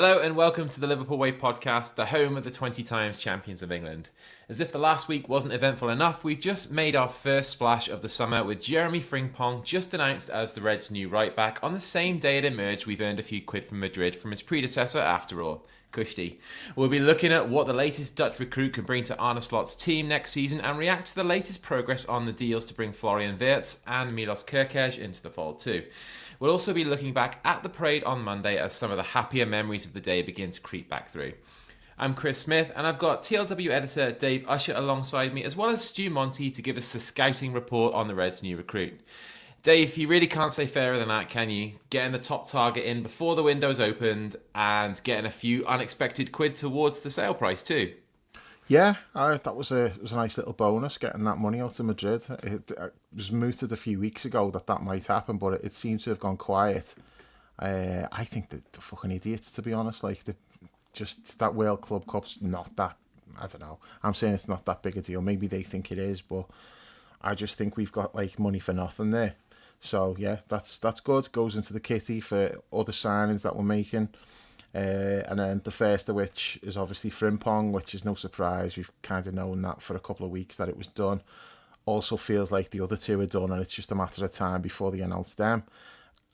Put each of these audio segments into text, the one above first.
Hello and welcome to the Liverpool Way podcast, the home of the 20 times champions of England. As if the last week wasn't eventful enough, we've just made our first splash of the summer with Jeremie Frimpong just announced as the Reds' new right back. On the same day it emerged, we've earned a few quid from Madrid from his predecessor after all, Kushti. We'll be looking at what the latest Dutch recruit can bring to Arne Slot's team next season and react to the latest progress on the deals to bring Florian Wirtz and Milos Kerkez into the fold too. We'll also be looking back at the parade on Monday as some of the happier memories of the day begin to creep back through. I'm Chris Smith and I've got TLW editor Dave Usher alongside me as well as Stu Monty to give us the scouting report on the Reds' new recruit. Dave, you really can't say fairer than that, can you? Getting the top target in before the window's opened and getting a few unexpected quid towards the sale price too. Yeah, that was a nice little bonus getting that money out of Madrid. It was mooted a few weeks ago that might happen, but it seemed to have gone quiet. I think they're fucking idiots, to be honest. Like, just that World Club Cup's not that. I don't know. I'm saying it's not that big a deal. Maybe they think it is, but I just think we've got like money for nothing there. So yeah, that's good. Goes into the kitty for other signings that we're making. And then the first of which is obviously Frimpong, which is no surprise. We've kind of known that for a couple of weeks that it was done. Also feels like the other two are done and it's just a matter of time before they announce them.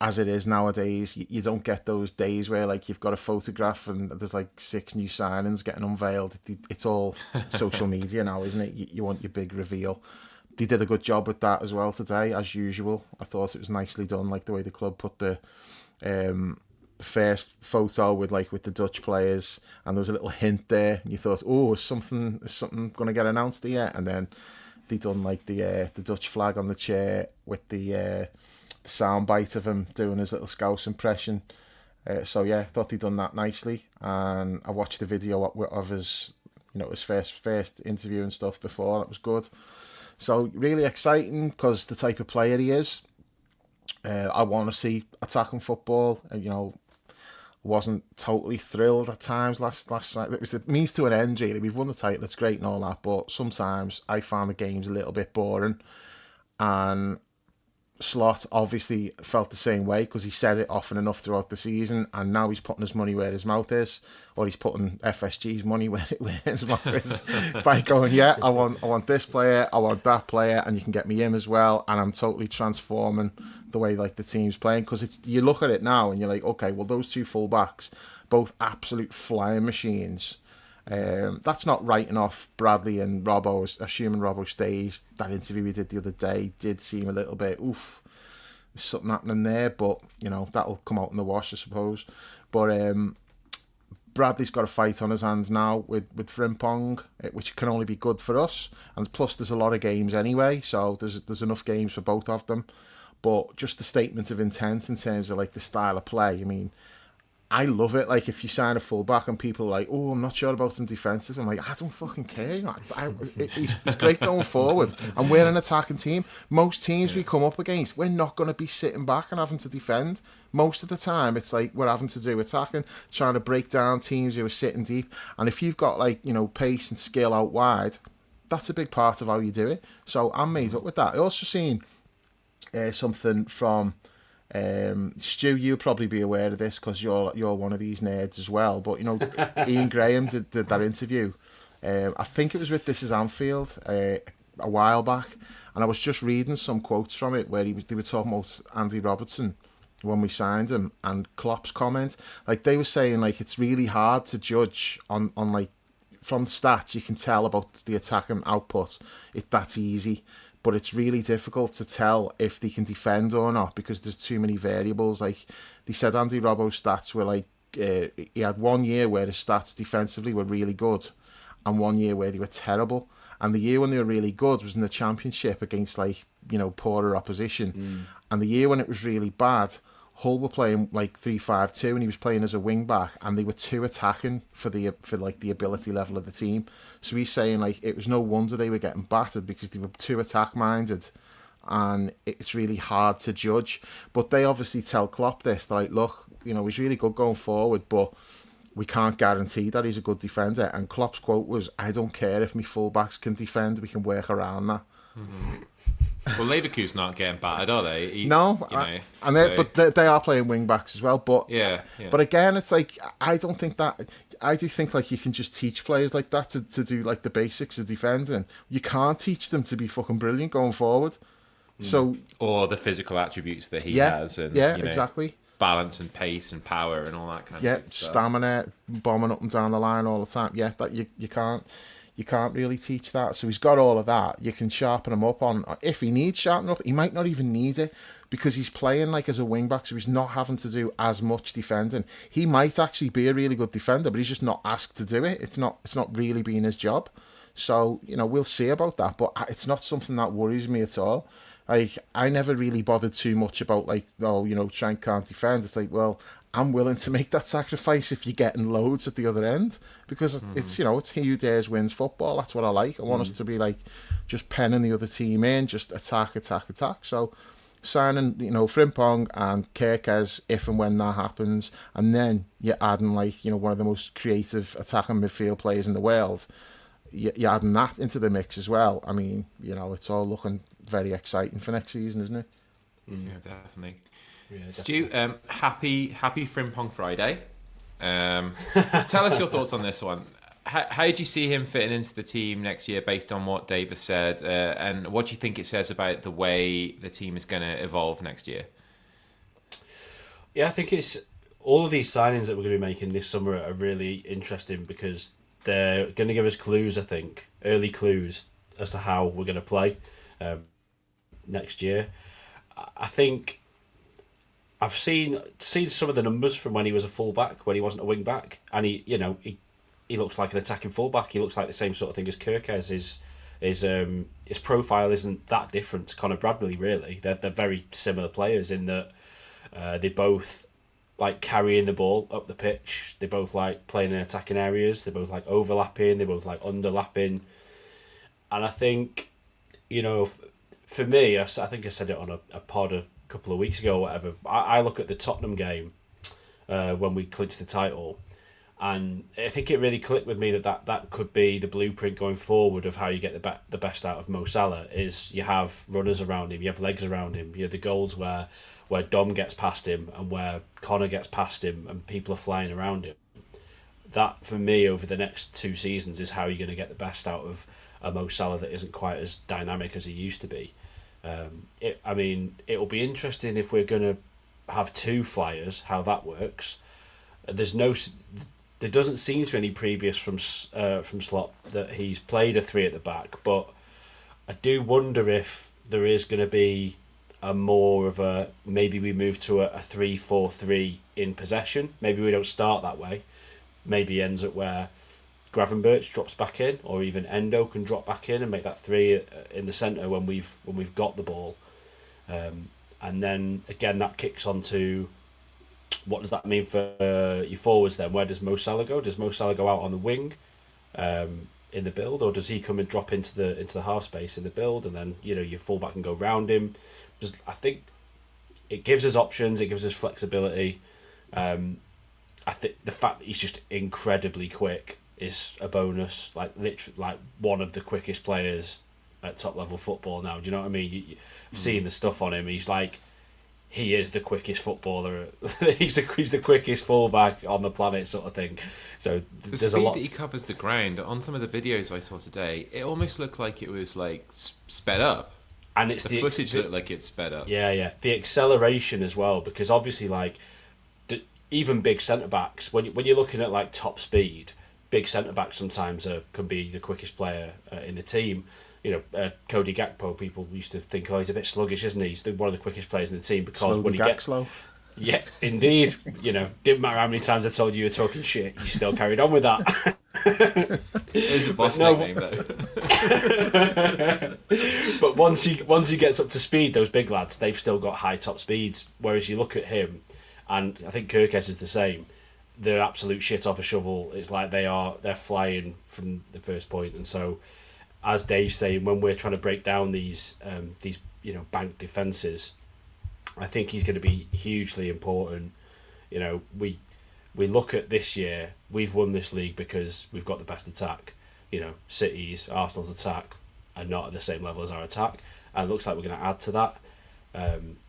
As it is nowadays, you don't get those days where like you've got a photograph and there's like 6 new signings getting unveiled. It's all social media now, isn't it? You want your big reveal. They did a good job with that as well today, as usual. I thought it was nicely done, like the way the club put the first photo with the Dutch players, and there was a little hint there, and you thought, oh, is something going to get announced here? And then they done like the Dutch flag on the chair with the sound bite of him doing his little Scouse impression. So yeah, I thought they'd done that nicely, and I watched the video of his, his first interview and stuff before. That was good. So really exciting because the type of player he is. I want to see attacking football. Wasn't totally thrilled at times last night. It was a means to an end, really. We've won the title, it's great and all that, but sometimes I found the games a little bit boring. And Slot obviously felt the same way because he said it often enough throughout the season, and now he's putting his money where his mouth is, or he's putting FSG's money where his mouth is by going, yeah, I want this player, I want that player, and you can get me him as well, and I'm totally transforming the way like the team's playing, because you look at it now and you're like, okay, well those two fullbacks, both absolute flying machines. That's not writing off Bradley and Robbo, assuming Robbo stays. That interview we did the other day did seem a little bit, there's something happening there, but that'll come out in the wash, I suppose. But Bradley's got a fight on his hands now with Frimpong, which can only be good for us, and plus there's a lot of games anyway, so there's enough games for both of them. But just the statement of intent in terms of like the style of play, I mean, I love it. Like, if you sign a fullback and people are like, oh, I'm not sure about him defensive, I'm like, I don't fucking care. He's great going forward. And we're an attacking team. Most teams we come up against, we're not going to be sitting back and having to defend. Most of the time, it's like we're having to do attacking, trying to break down teams who are sitting deep. And if you've got, pace and skill out wide, that's a big part of how you do it. So I'm made up with that. I also seen something from... Stu, you'll probably be aware of this because you're one of these nerds as well. But Ian Graham did that interview. I think it was with This Is Anfield a while back, and I was just reading some quotes from it where they were talking about Andy Robertson when we signed him, and Klopp's comment. Like, they were saying like it's really hard to judge on like from stats. You can tell about the attacking output. That's easy. But it's really difficult to tell if they can defend or not because there's too many variables. Like, they said Andy Robbo's stats were like, he had 1 year where his stats defensively were really good and 1 year where they were terrible. And the year when they were really good was in the Championship against poorer opposition. And the year when it was really bad, Hull were playing like 3-5-2 and he was playing as a wing back, and they were too attacking for the ability level of the team. So he's saying like it was no wonder they were getting battered because they were too attack minded, and it's really hard to judge. But they obviously tell Klopp this, they're like, look, he's really good going forward, but we can't guarantee that he's a good defender. And Klopp's quote was, I don't care if my fullbacks can defend, we can work around that. Well, Leverkusen aren't getting battered, are they? No, but they are playing wing backs as well. But yeah. But again, it's like I don't think that. I do think like you can just teach players like that to do like the basics of defending. You can't teach them to be fucking brilliant going forward. So or the physical attributes that he has, and exactly, balance and pace and power and all that kind of stuff. Stamina, bombing up and down the line all the time. Yeah, that you can't really teach that. So he's got all of that. You can sharpen him up on if he needs sharpening up. He might not even need it because he's playing like as a wing back, so he's not having to do as much defending. He might actually be a really good defender, but he's just not asked to do it. It's not really being his job. So we'll see about that, but it's not something that worries me at all. Like, I never really bothered too much about Trent can't defend. It's like, well, I'm willing to make that sacrifice if you're getting loads at the other end, because it's he who dares wins football. That's what I like. I want us to be like just penning the other team in, just attack. So signing Frimpong and Kerkez if and when that happens, and then you're adding one of the most creative attacking midfield players in the world. You're adding that into the mix as well. I mean, it's all looking very exciting for next season, isn't it? Yeah, definitely. Stu, happy Frimpong Friday. Tell us your thoughts on this one. How do you see him fitting into the team next year based on what Dave has said, and what do you think it says about the way the team is going to evolve next year? Yeah, I think it's all of these signings that we're going to be making this summer are really interesting because they're going to give us clues, I think, early clues as to how we're going to play next year. I think I've seen some of the numbers from when he was a fullback, when he wasn't a wing back, and he looks like an attacking fullback. He looks like the same sort of thing as Kerkez. His profile isn't that different to Conor Bradley, really. They're very similar players in that they both like carrying the ball up the pitch. They both like playing in attacking areas. They both like overlapping. They both like underlapping. And I think, for me, I think I said it on a pod a couple of weeks ago or whatever. I look at the Tottenham game when we clinched the title, and I think it really clicked with me that could be the blueprint going forward of how you get the best out of Mo Salah. Is you have runners around him, you have legs around him, you have the goals where Dom gets past him and where Connor gets past him and people are flying around him. That, for me, over the next 2 seasons is how you're going to get the best out of a Mo Salah that isn't quite as dynamic as he used to be. It'll be interesting if we're going to have 2 flyers, how that works. There doesn't seem to be any previous from Slot that he's played a 3 at the back, but I do wonder if there is going to be maybe we move to a 3-4-3 in possession. Maybe we don't start that way. Maybe ends up where Gravenberch drops back in, or even Endo can drop back in and make that 3 in the centre when we've got the ball. And then again that kicks on to what does that mean for your forwards then? Where does Mo Salah go? Does Mo Salah go out on the wing in the build, or does he come and drop into the half space in the build, and then your fullback can go round him? I think it gives us options, it gives us flexibility. I think the fact that he's just incredibly quick is a bonus. Literally, one of the quickest players at top level football now. Do you know what I mean? Seeing the stuff on him, he is the quickest footballer. he's the quickest fullback on the planet, sort of thing. So the there's speed a lot that he covers the ground on some of the videos I saw today. It almost looked like it was like sped up. And it's the footage looked like it's sped up. Yeah. The acceleration as well, because obviously, even big centre backs, when you're looking at top speed, big centre backs sometimes can be the quickest player in the team. Cody Gakpo, people used to think, he's a bit sluggish, isn't he? He's one of the quickest players in the team because when you get slow. Yeah, indeed. Didn't matter how many times I told you were talking shit, you still carried on with that. It's a boss nickname, though. But once he gets up to speed, those big lads, they've still got high top speeds. Whereas you look at him, and I think Kerkez is the same. They're absolute shit off a shovel. It's like they're flying from the first point. And so, as Dave's saying, when we're trying to break down these bank defences, I think he's going to be hugely important. We look at this year, we've won this league because we've got the best attack. City's, Arsenal's attack, are not at the same level as our attack, and it looks like we're going to add to that.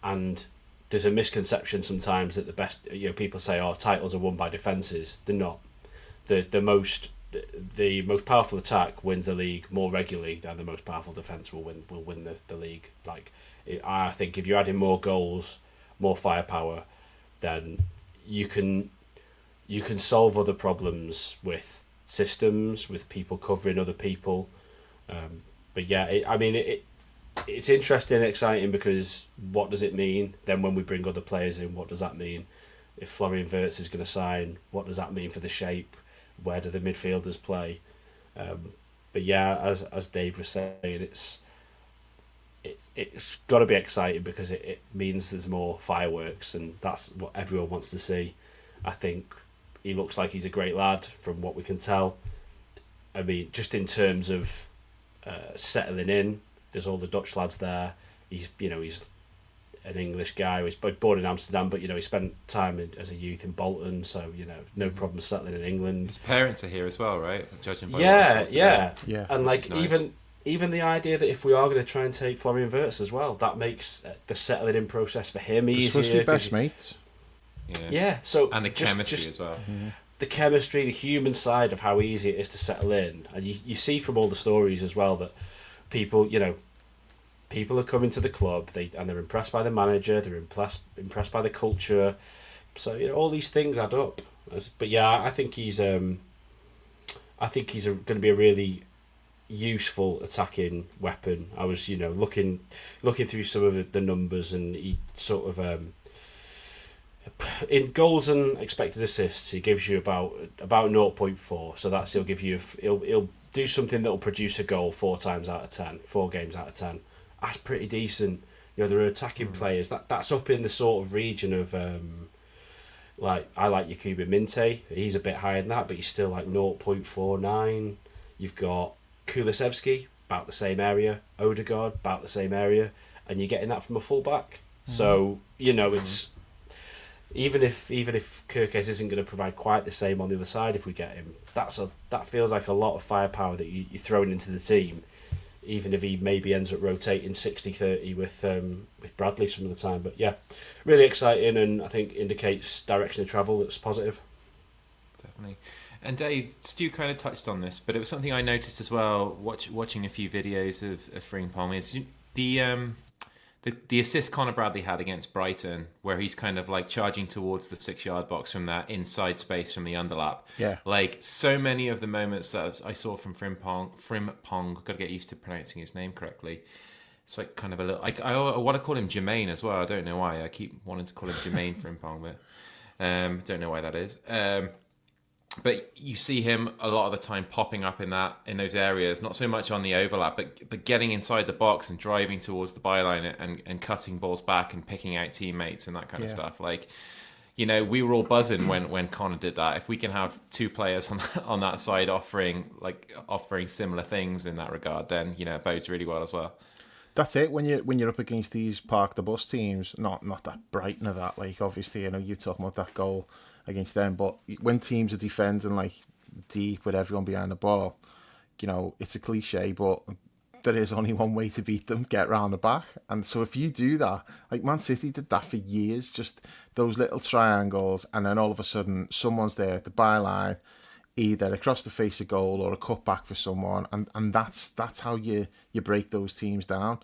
And there's a misconception sometimes that the best, people say, "Oh, titles are won by defenses." They're not. The most powerful attack wins the league more regularly than the most powerful defense will win the league. I think if you're adding more goals, more firepower, then you can solve other problems with systems, with people covering other people. But yeah, it's interesting and exciting, because what does it mean? Then when we bring other players in, what does that mean? If Florian Wirtz is going to sign, what does that mean for the shape? Where do the midfielders play? But yeah, as Dave was saying, it's got to be exciting, because it means there's more fireworks, and that's what everyone wants to see. I think he looks like he's a great lad from what we can tell. I mean, just in terms of settling in, there's all the Dutch lads there. He's an English guy. He's born in Amsterdam, but he spent time as a youth in Bolton, so no problem settling in England. His parents are here as well, right? Judging by yeah. And nice. even the idea that if we are going to try and take Florian Wirtz as well, that makes the settling in process for him easier. Supposed to be best mates. Yeah. So and the chemistry as well. Mm-hmm. The chemistry, the human side of how easy it is to settle in, and you see from all the stories as well that people are coming to the club, they're impressed by the manager, they're impressed by the culture, so all these things add up. But yeah, I think he's going to be a really useful attacking weapon. I was looking through some of the numbers, and he sort of in goals and expected assists, he gives you about 0.4. So that's he'll do something that will produce a goal 4 games out of 10. That's pretty decent. There are attacking players that's up in the sort of region of I like Yakubu Minte. He's a bit higher than that, but he's still like 0.49. You've got Kulusevski, about the same area. Odegaard, about the same area, and you're getting that from a fullback. So it's even if Kirkes isn't going to provide quite the same on the other side, if we get him, that feels like a lot of firepower that you're throwing into the team. Even if he maybe ends up rotating 60-30 with Bradley some of the time. But yeah, really exciting, and I think indicates direction of travel that's positive. Definitely. And Dave, Stu kind of touched on this, but it was something I noticed as well, watching a few videos of Frimpong, is the assist Conor Bradley had against Brighton, where he's kind of like charging towards the 6-yard box from that inside space from the underlap. Yeah. Like so many of the moments that I saw from Frimpong, got to get used to pronouncing his name correctly. It's like kind of a little, I want to call him Jermaine as well. I don't know why. I keep wanting to call him Jermaine Frimpong, but don't know why that is. But you see him a lot of the time popping up in those areas, not so much on the overlap, but getting inside the box and driving towards the byline and cutting balls back and picking out teammates and that kind of stuff. Like, we were all buzzing when Connor did that. If we can have 2 players on that side offering similar things in that regard, then it bodes really well as well. That's it. When you're up against these park the bus teams, not that Brighton or that. Like obviously, you're talking about that goal against them, but when teams are defending like deep with everyone behind the ball, it's a cliche, but there is only one way to beat them: get round the back. And so if you do that, like Man City did that for years, just those little triangles, and then all of a sudden someone's there at the byline, either across the face of goal or a cut back for someone, and that's how you break those teams down.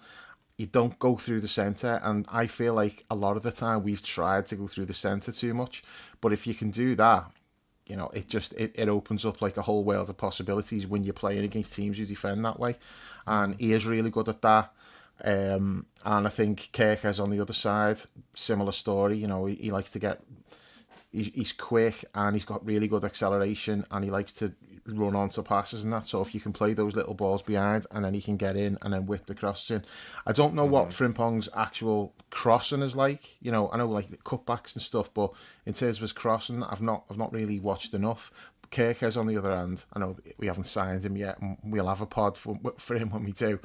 You don't go through the centre, and I feel like a lot of the time we've tried to go through the centre too much, but if you can do that, it opens up like a whole world of possibilities when you're playing against teams who defend that way, and he is really good at that. And I think Kirkes on the other side, similar story. He likes to get, he's quick and he's got really good acceleration, and he likes to run onto passes and that. So if you can play those little balls behind, and then he can get in and then whip the crosses in. I don't know what Frimpong's actual crossing is like. I know like the cutbacks and stuff, but in terms of his crossing, I've not really watched enough. Kirkes on the other hand, I know we haven't signed him yet, and we'll have a pod for him when we do.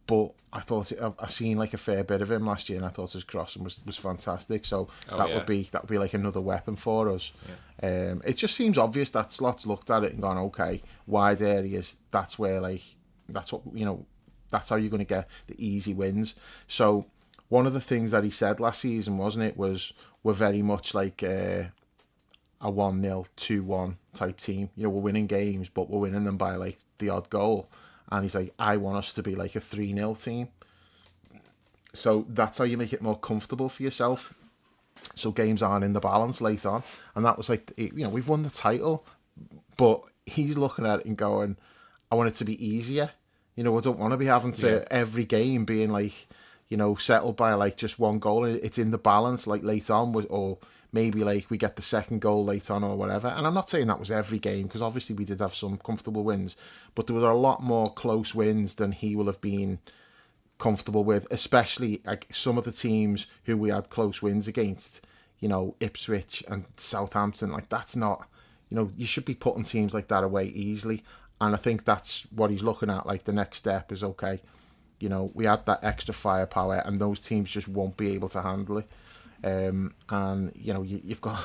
But I seen like a fair bit of him last year, and I thought his crossing was fantastic. So that would be like another weapon for us. Yeah. It just seems obvious that Slot's looked at it and gone, okay, wide areas. That's what That's how you're going to get the easy wins. So one of the things that he said last season, wasn't it, was we're very much like a 1-0, 2-1 type team. You know, we're winning games, but we're winning them by like the odd goal. And he's like, I want us to be like a 3-0 team. So that's how you make it more comfortable for yourself. So games aren't in the balance late on. And that was like, you know, we've won the title, but he's looking at it and going, I want it to be easier. You know, I don't want to be having to every game being like, you know, settled by like just one goal. It's in the balance like late on, or maybe like we get the second goal late on or whatever. And I'm not saying that was every game, because obviously we did have some comfortable wins, but there were a lot more close wins than he will have been comfortable with, especially like some of the teams who we had close wins against, you know, Ipswich and Southampton. Like, that's not, you know, you should be putting teams like that away easily. And I think that's what he's looking at. Like, the next step is, okay, you know, we had that extra firepower and those teams just won't be able to handle it. And, you know, you've got,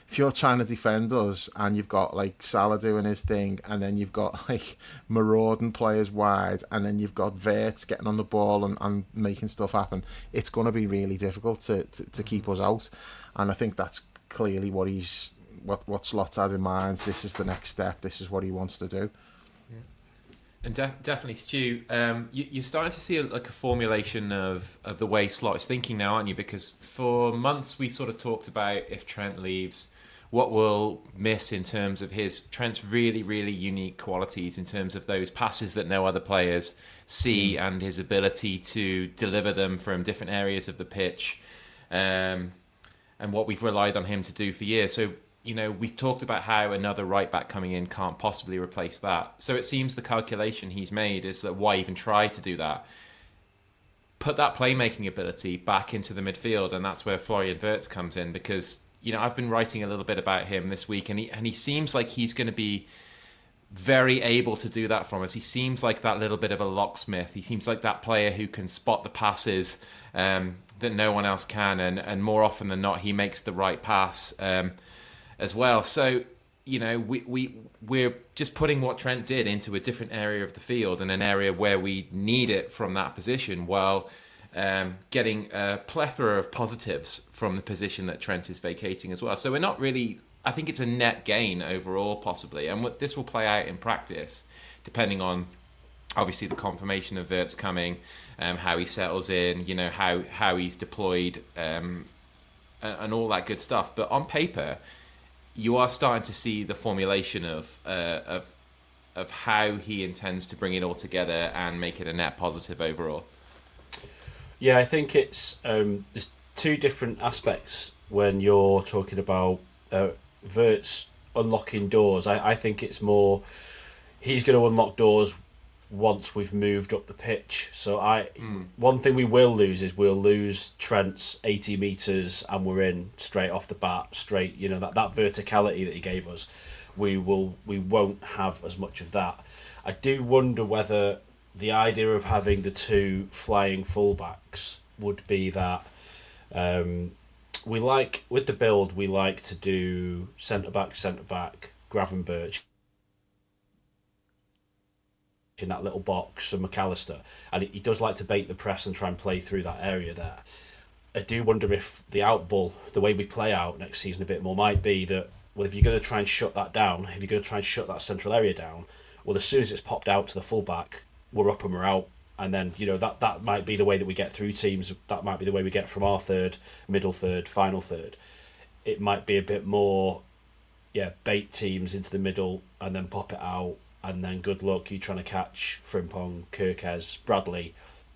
if you're trying to defend us and you've got like Salah doing his thing, and then you've got like marauding players wide, and then you've got Wirtz getting on the ball and making stuff happen, it's going to be really difficult to keep us out. And I think that's clearly what Slot's had in mind. This is the next step. This is what he wants to do. And definitely, Stu, you're starting to see a formulation of the way Slot is thinking now, aren't you? Because for months we sort of talked about, if Trent leaves, what we'll miss in terms of Trent's really, really unique qualities in terms of those passes that no other players see, and his ability to deliver them from different areas of the pitch, and what we've relied on him to do for years. So, you know, we've talked about how another right back coming in can't possibly replace that. So it seems the calculation he's made is that why even try to do that? Put that playmaking ability back into the midfield, and that's where Florian Wirtz comes in, because, you know, I've been writing a little bit about him this week, and he seems like he's going to be very able to do that from us. He seems like that little bit of a locksmith. He seems like that player who can spot the passes that no one else can, and more often than not, he makes the right pass as well. So, you know, we're just putting what Trent did into a different area of the field, and an area where we need it from that position, while getting a plethora of positives from the position that Trent is vacating as well. So we're not really, I think it's a net gain overall, possibly. And what this will play out in practice, depending on obviously the confirmation of Wirtz coming, how he settles in, you know, how he's deployed, and all that good stuff. But on paper, you are starting to see the formulation of how he intends to bring it all together and make it a net positive overall. Yeah, I think it's there's two different aspects when you're talking about Wirtz unlocking doors. I think it's more he's going to unlock doors once we've moved up the pitch. So one thing we will lose is we'll lose Trent's 80 metres and we're in straight off the bat, straight, you know, that verticality that he gave us. We won't have as much of that. I do wonder whether the idea of having the two flying fullbacks would be that we like, with the build, we like to do centre-back, Gravenberch in that little box, and McAllister, and he does like to bait the press and try and play through that area there. I do wonder if the outball, the way we play out next season a bit more, might be that, well, if you're going to try and shut that down, if you're going to try and shut that central area down, well, as soon as it's popped out to the fullback, we're up and we're out. And then, you know, that might be the way that we get through teams. That might be the way we get from our third, middle third, final third. It might be a bit more, bait teams into the middle and then pop it out, and then good luck you trying to catch Frimpong, Kirkes, Bradley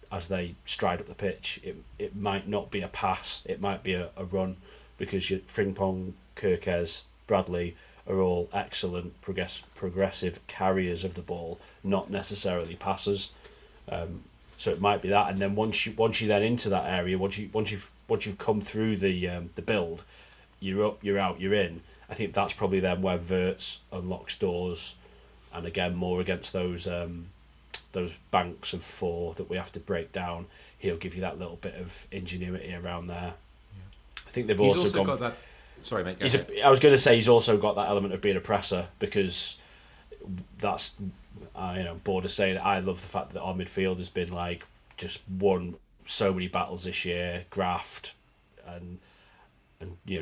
as they stride up the pitch. It might not be a pass, it might be a run, because Frimpong, Kirkes, Bradley are all excellent progressive carriers of the ball, not necessarily passers. So it might be that, and then once you then into that area, once you've come through the build, you're up, you're out, you're in. I think that's probably then where Wirtz unlocks doors, and again more against those banks of four that we have to break down. He'll give you that little bit of ingenuity around there. Yeah. I think they've also got that. Sorry, mate. I was going to say he's also got that element of being a presser, because that's bored of saying it. I love the fact that our midfield has been like just won so many battles this year. Graft and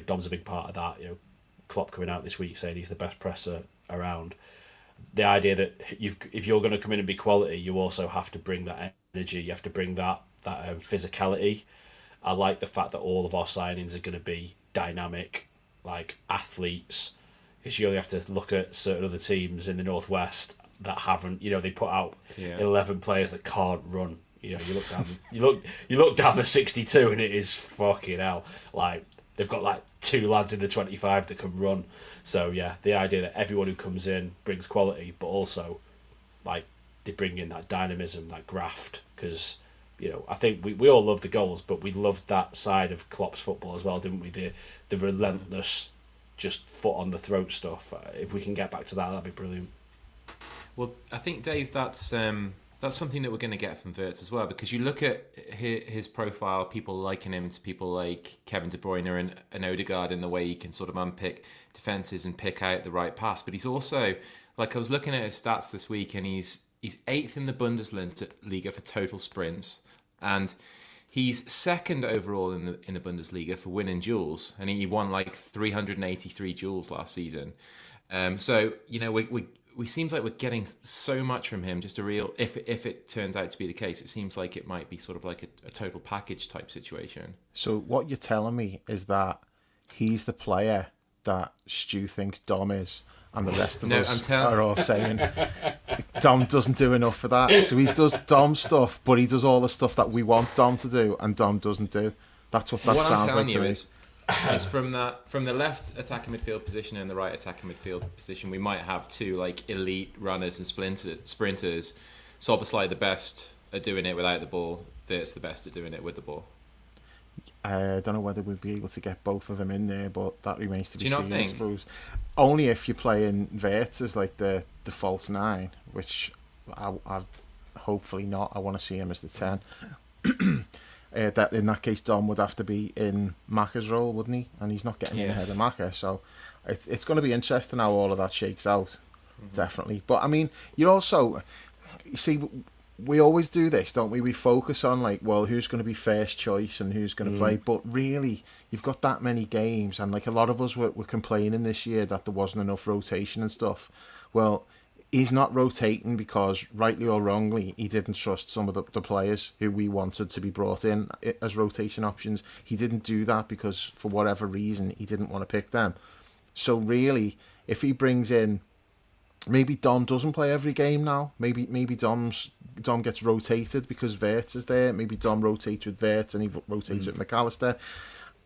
Dom's a big part of that. Klopp coming out this week saying he's the best presser around. The idea that if you're going to come in and be quality, you also have to bring that energy. You have to bring that physicality. I like the fact that all of our signings are going to be dynamic, like athletes. Because you only have to look at certain other teams in the Northwest that haven't. They put out 11 players that can't run. You look down the 62 and it is fucking hell. Like they've got like 2 lads in the 25 that can run. So yeah, the idea that everyone who comes in brings quality, but also like they bring in that dynamism, that graft. Because I think we all love the goals, but we loved that side of Klopp's football as well, didn't we? The relentless, just foot on the throat stuff. If we can get back to that, that'd be brilliant. Well, I think, Dave, that's something that we're going to get from Wirtz as well, because you look at his profile, people liking him to people like Kevin De Bruyne and Odegaard in the way he can sort of unpick defences and pick out the right pass. But he's also, like, I was looking at his stats this week, and he's 8th in the Bundesliga for total sprints, and he's 2nd overall in the Bundesliga for winning duels, and he won like 383 duels last season. So we seems like we're getting so much from him. Just a real, if it turns out to be the case, it seems like it might be sort of like a total package type situation. So what you're telling me is that he's the player that Stu thinks Dom is, and the rest of us are all saying Dom doesn't do enough for that. So he does Dom stuff, but he does all the stuff that we want Dom to do, and Dom doesn't do. That's what sounds like to me. It's from the left attacking midfield position and the right attacking midfield position. We might have 2 like elite runners and sprinters. Szoboszlai the best at doing it without the ball. Wirtz the best at doing it with the ball. I don't know whether we'd be able to get both of them in there, but that remains to be seen, I suppose. Only if you're playing Wirtz as like the false 9, which I hopefully not. I want to see him as the 10. That in that case, Dom would have to be in Macca's role, wouldn't he? And he's not getting in ahead of Macca, so it's going to be interesting how all of that shakes out, definitely. But I mean, you see, we always do this, don't we? We focus on like, well, who's going to be first choice and who's going to play, but really, you've got that many games, and like a lot of us were complaining this year that there wasn't enough rotation and stuff. Well, he's not rotating because, rightly or wrongly, he didn't trust some of the players who we wanted to be brought in as rotation options. He didn't do that because, for whatever reason, he didn't want to pick them. So really, if he brings in, maybe Dom doesn't play every game now. Maybe Dom gets rotated because Wirtz is there. Maybe Dom rotates with Wirtz and he rotates with McAllister.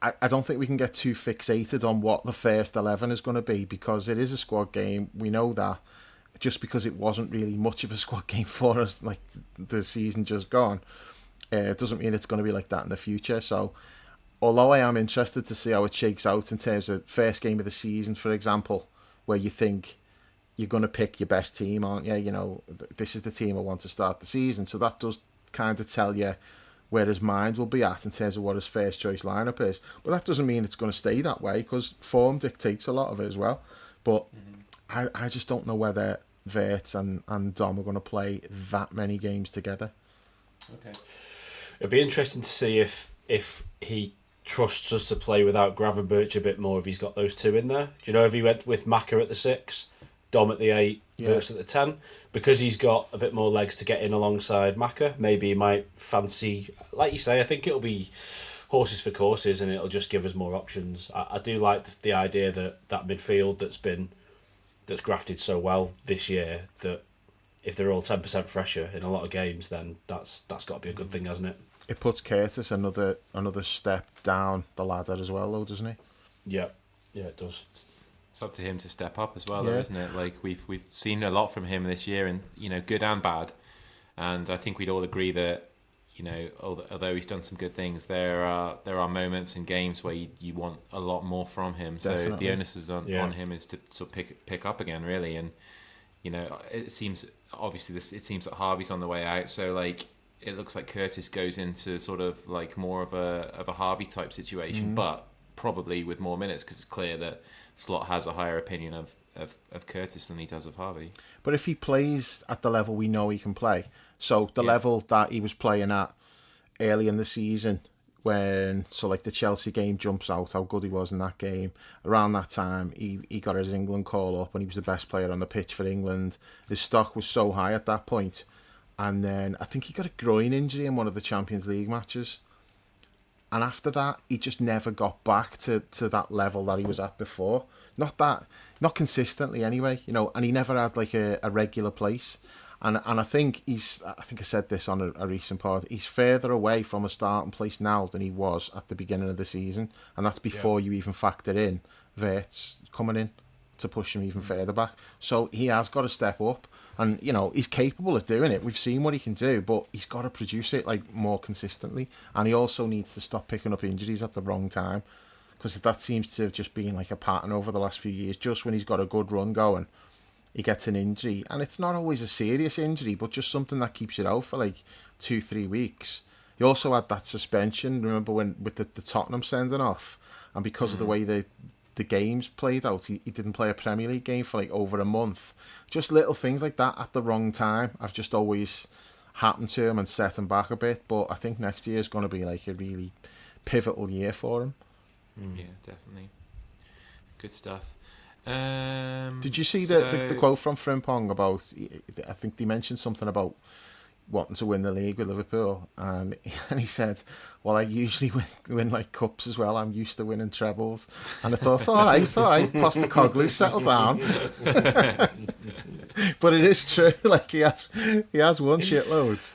I don't think we can get too fixated on what the first 11 is going to be, because it is a squad game. We know that. Just because it wasn't really much of a squad game for us, like the season just gone, it doesn't mean it's going to be like that in the future. So, although I am interested to see how it shakes out in terms of first game of the season, for example, where you think you're going to pick your best team, aren't you? This is the team I want to start the season. So that does kind of tell you where his mind will be at in terms of what his first choice lineup is. But that doesn't mean it's going to stay that way, because form dictates a lot of it as well. But I just don't know whether Wirtz and Dom are going to play that many games together. Okay. It'll be interesting to see if he trusts us to play without Gravenberch a bit more, if he's got those 2 in there. Do you know if he went with Macca at the 6, Dom at the 8, Wirtz at the 10? Because he's got a bit more legs to get in alongside Macca, maybe he might fancy, like you say, I think it'll be horses for courses and it'll just give us more options. I do like the idea that midfield that's grafted so well this year, that if they're all 10% fresher in a lot of games, then that's got to be a good thing, hasn't it? It puts Curtis another step down the ladder as well, though, doesn't it? Yeah, it does. It's up to him to step up as well, though, isn't it? Like we've seen a lot from him this year, and good and bad. And I think we'd all agree that although he's done some good things, there are moments and games where you want a lot more from him. Definitely. So the onus is on him is to sort of pick up again, really. And it seems obviously it seems that Harvey's on the way out. So like it looks like Curtis goes into sort of like more of a Harvey type situation. But probably with more minutes, because it's clear that Slot has a higher opinion of Curtis than he does of Harvey. But if he plays at the level we know he can play, so the level that he was playing at early in the season, like the Chelsea game jumps out, how good he was in that game. Around that time, he got his England call up and he was the best player on the pitch for England. His stock was so high at that point. And then I think he got a groin injury in one of the Champions League matches. And after that, he just never got back to that level that he was at before. Not consistently anyway, and he never had like a regular place. And I think I said this on a recent pod, he's further away from a starting place now than he was at the beginning of the season. And that's before you even factor in Wirtz coming in to push him even further back. So he has got to step up. And, he's capable of doing it. We've seen what he can do, but he's got to produce it like more consistently. And he also needs to stop picking up injuries at the wrong time, because that seems to have just been like a pattern over the last few years. Just when he's got a good run going, he gets an injury. And it's not always a serious injury, but just something that keeps you out for like 2-3 weeks. He also had that suspension, remember, when with the Tottenham sending off? And because of the way the games played out, he didn't play a Premier League game for like over a month. Just little things like that at the wrong time have just always happened to him and set him back a bit. But I think next year is going to be like a really pivotal year for him. Yeah, definitely. Good stuff. Did you see the quote from Frimpong about, I think they mentioned something about wanting to win the league with Liverpool, and he said, well, I usually win like cups as well, I'm used to winning trebles. And I thought, all right, Postecoglou, settle down. But it is true, like he has won shitloads.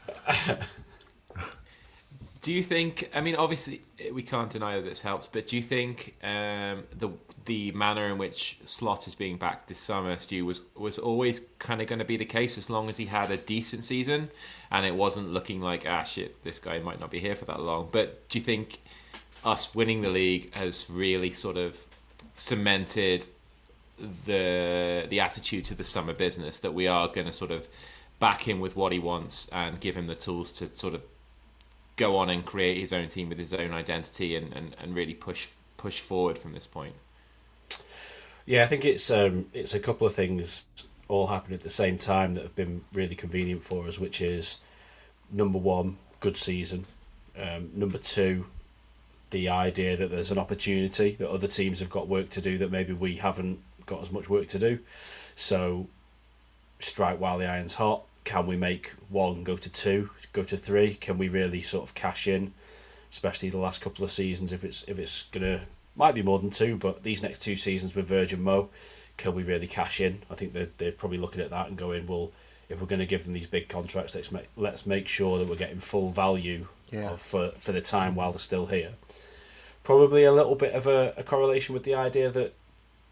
Do you think, I mean, obviously we can't deny that it's helped, but do you think the manner in which Slot is being backed this summer, Stu, was always kind of going to be the case as long as he had a decent season and it wasn't looking like, shit, this guy might not be here for that long? But do you think us winning the league has really sort of cemented the attitude to the summer business, that we are going to sort of back him with what he wants and give him the tools to sort of go on and create his own team with his own identity and really push forward from this point? Yeah, I think it's a couple of things all happening at the same time that have been really convenient for us, which is, number one, good season. Number two, the idea that there's an opportunity, that other teams have got work to do that maybe we haven't got as much work to do. So strike while the iron's hot. Can we make one go to two, go to three? Can we really sort of cash in, especially the last couple of seasons? If it's gonna, might be more than two, but these next 2 seasons with Virgin Mo, can we really cash in? I think they're probably looking at that and going, well, if we're going to give them these big contracts, let's make sure that we're getting full value for the time while they're still here. Probably a little bit of a correlation with the idea that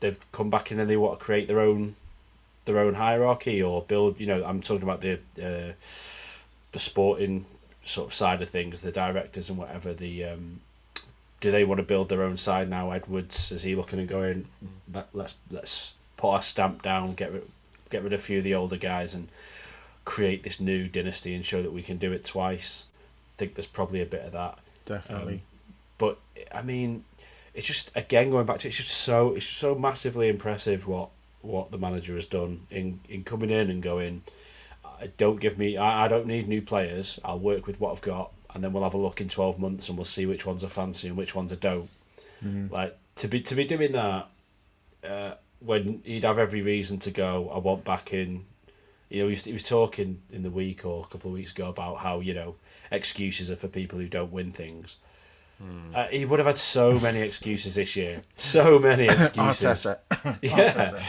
they've come back in and they want to create their own hierarchy or build. I'm talking about the sporting sort of side of things, the directors and whatever. Do they want to build their own side now? Edwards, is he looking and going, let's put our stamp down, get rid of a few of the older guys and create this new dynasty and show that we can do it twice? I think there's probably a bit of that. Definitely. But I mean, it's just, again, going back to, it's so massively impressive what the manager has done in coming in and going, I don't need new players, I'll work with what I've got, and then we'll have a look in 12 months and we'll see which ones are fancy and which ones are don't. Like, to be doing that when he'd have every reason to go, I want back in. He was talking in the week or a couple of weeks ago about how, excuses are for people who don't win things. He would have had so many excuses this year. So many excuses. Yeah.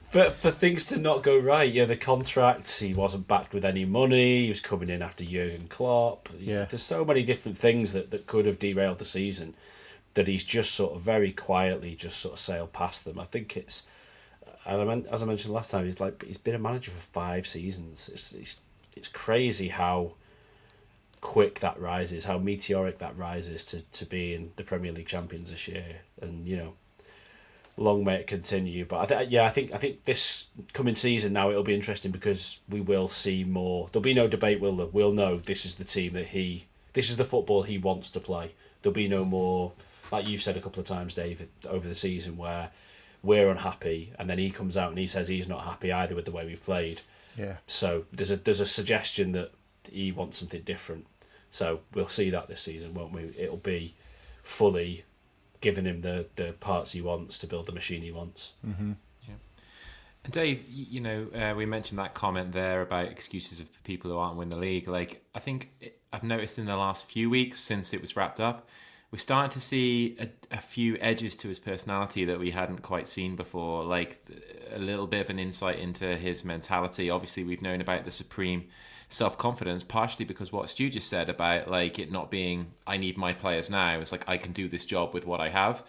For things to not go right. The contracts, he wasn't backed with any money. He was coming in after Jurgen Klopp. Yeah. There's so many different things that could have derailed the season that he's just sort of very quietly just sort of sailed past them. I think it's, and as I mentioned last time, he's been a manager for 5 seasons. It's crazy how quick that rises, how meteoric that rises to be in the Premier League champions this year, and long may it continue. But I think this coming season now it'll be interesting because we will see more. There'll be no debate, will there? We'll know this is the team this is the football he wants to play. There'll be no more like you've said a couple of times, David, over the season, where we're unhappy, and then he comes out and he says he's not happy either with the way we've played. Yeah. So there's a suggestion that he wants something different. So we'll see that this season, won't we? It'll be fully giving him the parts he wants to build the machine he wants. Mm-hmm. And Dave, we mentioned that comment there about excuses of people who aren't win the league. Like, I think I've noticed in the last few weeks since it was wrapped up, we're starting to see a few edges to his personality that we hadn't quite seen before. Like a little bit of an insight into his mentality. Obviously, we've known about the supreme self-confidence, partially because what Stu just said about like it not being I need my players now. It's like I can do this job with what I have,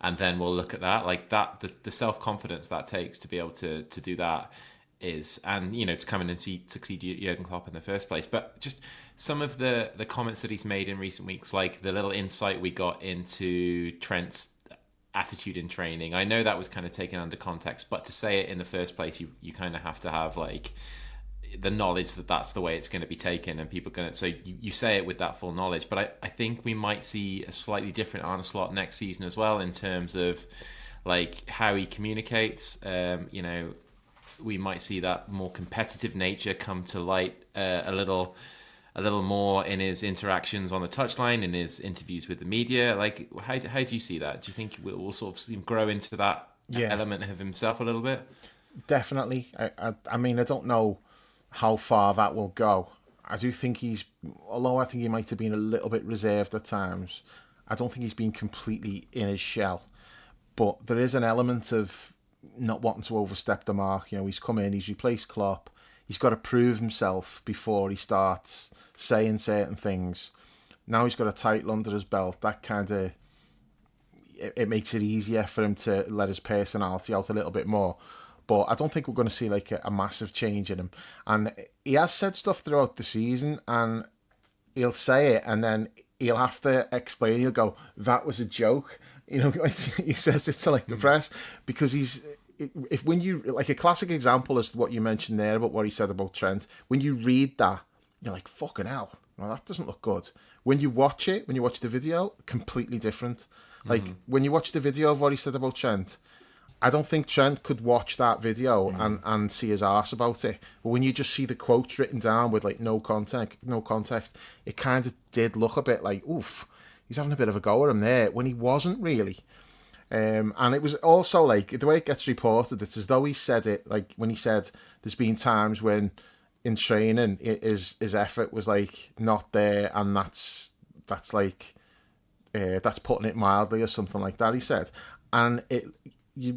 and then we'll look at that, like that the self-confidence that takes to be able to do that is, and to come in and succeed Jurgen Klopp in the first place. But just some of the comments that he's made in recent weeks, like the little insight we got into Trent's attitude in training. I know that was kind of taken under context, but to say it in the first place, you kind of have to have like the knowledge that that's the way it's going to be taken, and people are going to, so you say it with that full knowledge. But I think we might see a slightly different Arne Slot next season as well, in terms of like how he communicates. We might see that more competitive nature come to light a little more in his interactions on the touchline, in his interviews with the media. Like, how do you see that? Do you think we'll sort of see him grow into that element of himself a little bit? Definitely. I mean, I don't know how far that will go. I do think although I think he might have been a little bit reserved at times, I don't think he's been completely in his shell. But there is an element of not wanting to overstep the mark. He's come in, he's replaced Klopp. He's got to prove himself before he starts saying certain things. Now he's got a title under his belt. That kind of, it makes it easier for him to let his personality out a little bit more. But I don't think we're going to see like a massive change in him. And he has said stuff throughout the season, and he'll say it, and then he'll have to explain. He'll go, "That was a joke." Like he says it to like the press, because when you, like, a classic example is what you mentioned there about what he said about Trent. When you read that, you're like, fucking hell, well, that doesn't look good. When you watch the video, completely different. Like, when you watch the video of what he said about Trent, I don't think Trent could watch that video and see his arse about it. But when you just see the quotes written down with like no context, it kind of did look a bit like, oof, he's having a bit of a go at him there, when he wasn't really. And it was also like, the way it gets reported, it's as though he said it, like when he said there's been times when in training his effort was like not there, and that's like that's putting it mildly, or something like that, he said. And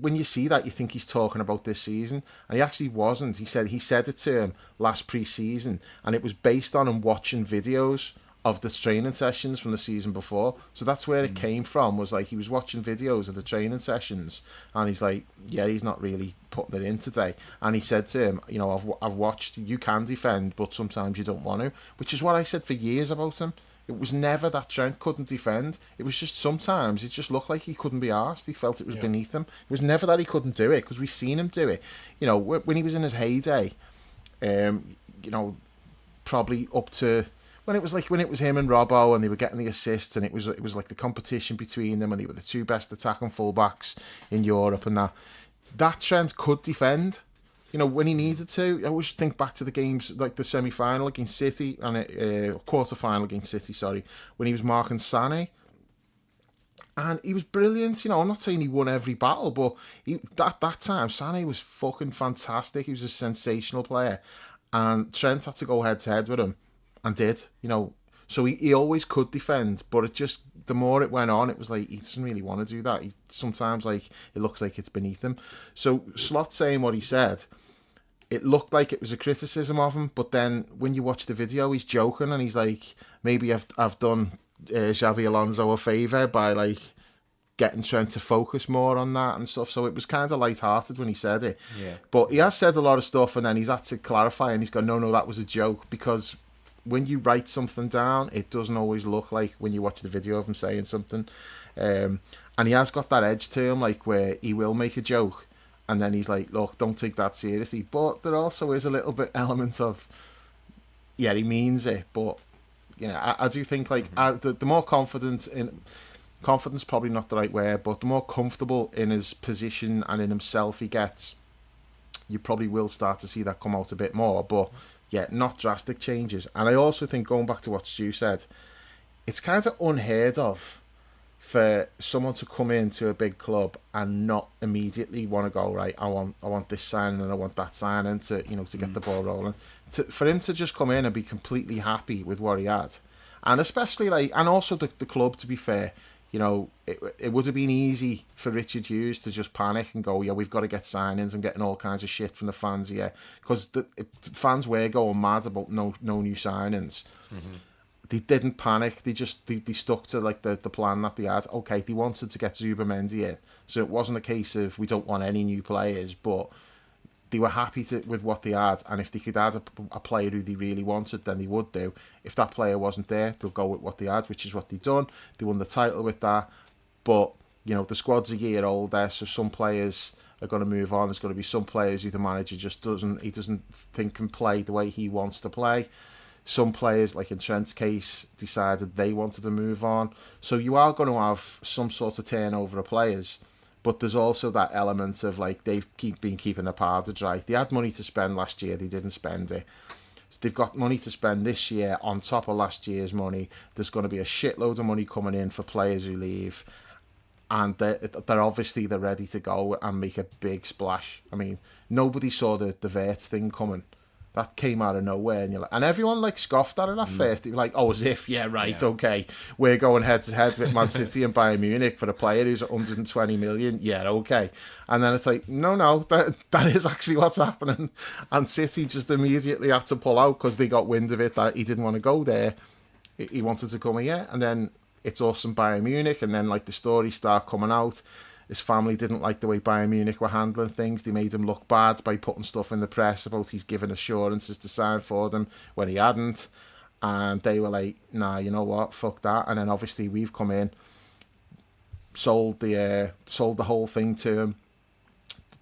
when you see that, you think he's talking about this season, and he actually wasn't. He said it to him last pre-season, and it was based on him watching videos of the training sessions from the season before. So that's where it came from, was like he was watching videos of the training sessions, and he's like, yeah, he's not really putting it in today. And he said to him, I've watched, you can defend, but sometimes you don't want to, which is what I said for years about him. It was never that Trent couldn't defend. It was just sometimes it just looked like he couldn't be arsed. He felt it was beneath him. It was never that he couldn't do it, because we've seen him do it. When he was in his heyday, probably up to when it was him and Robbo, and they were getting the assists, and it was like the competition between them, and they were the two best attacking fullbacks in Europe, and that Trent could defend. When he needed to. I always think back to the games, like the semi-final against City, and quarter-final against City, sorry, when he was marking Sané. And he was brilliant. I'm not saying he won every battle, but that time, Sané was fucking fantastic. He was a sensational player. And Trent had to go head-to-head with him, and did. So he always could defend, but it just, the more it went on, it was like he doesn't really want to do that. Sometimes like it looks like it's beneath him. So Slot saying what he said, it looked like it was a criticism of him, but then when you watch the video, he's joking, and he's like, maybe I've done Xavi Alonso a favour by like getting Trent to focus more on that and stuff. So it was kind of light-hearted when he said it. Yeah. But he has said a lot of stuff, and then he's had to clarify, and he's gone, no, that was a joke, because when you write something down, it doesn't always look like when you watch the video of him saying something. And he has got that edge to him, like where he will make a joke, and then he's like, look, don't take that seriously. But there also is a little bit element of, yeah, he means it. But, I do think like the more confidence confidence probably not the right word, but the more comfortable in his position and in himself he gets, you probably will start to see that come out a bit more. But yeah, not drastic changes. And I also think, going back to what Stu said, it's kind of unheard of for someone to come into a big club and not immediately want to go, right, I want this signing and I want that signing to, you know, to get the ball rolling. For him to just come in and be completely happy with what he had. And especially and also the club, to be fair, you know, it would have been easy for Richard Hughes to just panic and go, yeah, we've got to get signings. I'm getting all kinds of shit from the fans here. Because the fans were going mad about no new signings. Mm-hmm. They didn't panic. They just they stuck to like the plan that they had. Okay, they wanted to get Zubimendi in, so it wasn't a case of we don't want any new players, but they were happy with what they had. And if they could add a player who they really wanted, then they would do. If that player wasn't there, they'll go with what they had, which is what they've done. They won the title with that. But you know, the squad's a year older, so some players are going to move on. There's going to be some players who the manager just doesn't think can play the way he wants to play. Some players, like in Trent's case, decided they wanted to move on. So you are going to have some sort of turnover of players. But there's also that element of like they've been keeping their powder dry. They had money to spend last year, they didn't spend it. So they've got money to spend this year on top of last year's money. There's going to be a shitload of money coming in for players who leave. And they're obviously ready to go and make a big splash. I mean, nobody saw the Wirtz thing coming. That came out of nowhere, and everyone like scoffed at it at first. They were like, "Oh, as if, yeah, right, yeah. Okay, we're going head to head with Man City and Bayern Munich for a player who's 120 million. Yeah, okay." And then it's like, no, that is actually what's happening. And City just immediately had to pull out because they got wind of it that he didn't want to go there. He wanted to come here, and then it's awesome Bayern Munich, and then like the stories start coming out. His family didn't like the way Bayern Munich were handling things. They made him look bad by putting stuff in the press about he's given assurances to sign for them when he hadn't. And they were like, nah, you know what, fuck that. And then obviously we've come in, sold the whole thing to him.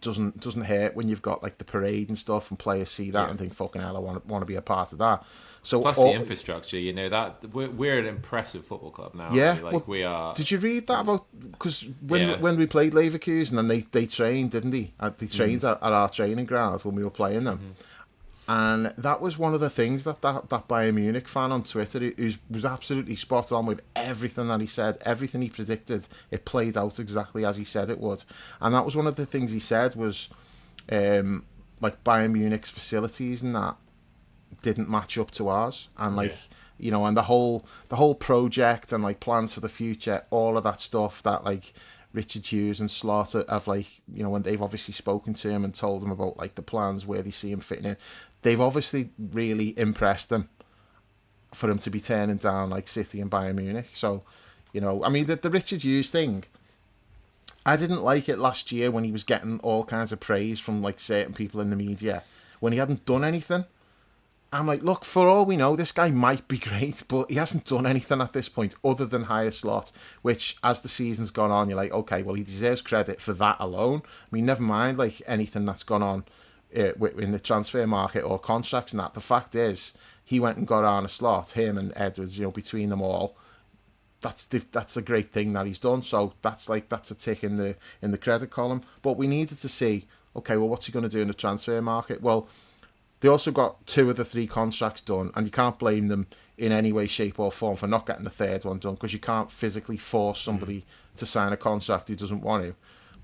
Doesn't hurt when you've got like the parade and stuff and players see that and think, fucking hell, I want to be a part of that. So plus the infrastructure, you know, that we're an impressive football club now. Yeah, like well, we are. Did you read that about? Because when we played Leverkusen and they trained, didn't they? They trained at our training ground when we were playing them, and that was one of the things that Bayern Munich fan on Twitter who was absolutely spot on with everything that he said, everything he predicted. It played out exactly as he said it would, and that was one of the things he said was, like Bayern Munich's facilities and that didn't match up to ours, and like you know, and the whole project and like plans for the future, all of that stuff that like Richard Hughes and Slaughter have, like, you know, when they've obviously spoken to him and told him about like the plans where they see him fitting in, they've obviously really impressed him for him to be turning down like City and Bayern Munich. So, you know, I mean the Richard Hughes thing, I didn't like it last year when he was getting all kinds of praise from like certain people in the media when he hadn't done anything. I'm like, look, for all we know, this guy might be great, but he hasn't done anything at this point other than higher slot, which as the season's gone on, you're like, okay, well, he deserves credit for that alone. I mean, never mind like anything that's gone on in the transfer market or contracts and that. The fact is, he went and got on a slot, him and Edwards, you know, between them all. That's a great thing that he's done. So that's a tick in the credit column. But we needed to see, okay, well, what's he going to do in the transfer market? Well, they also got 2 of the 3 contracts done, and you can't blame them in any way, shape or form for not getting the third one done, because you can't physically force somebody to sign a contract who doesn't want to.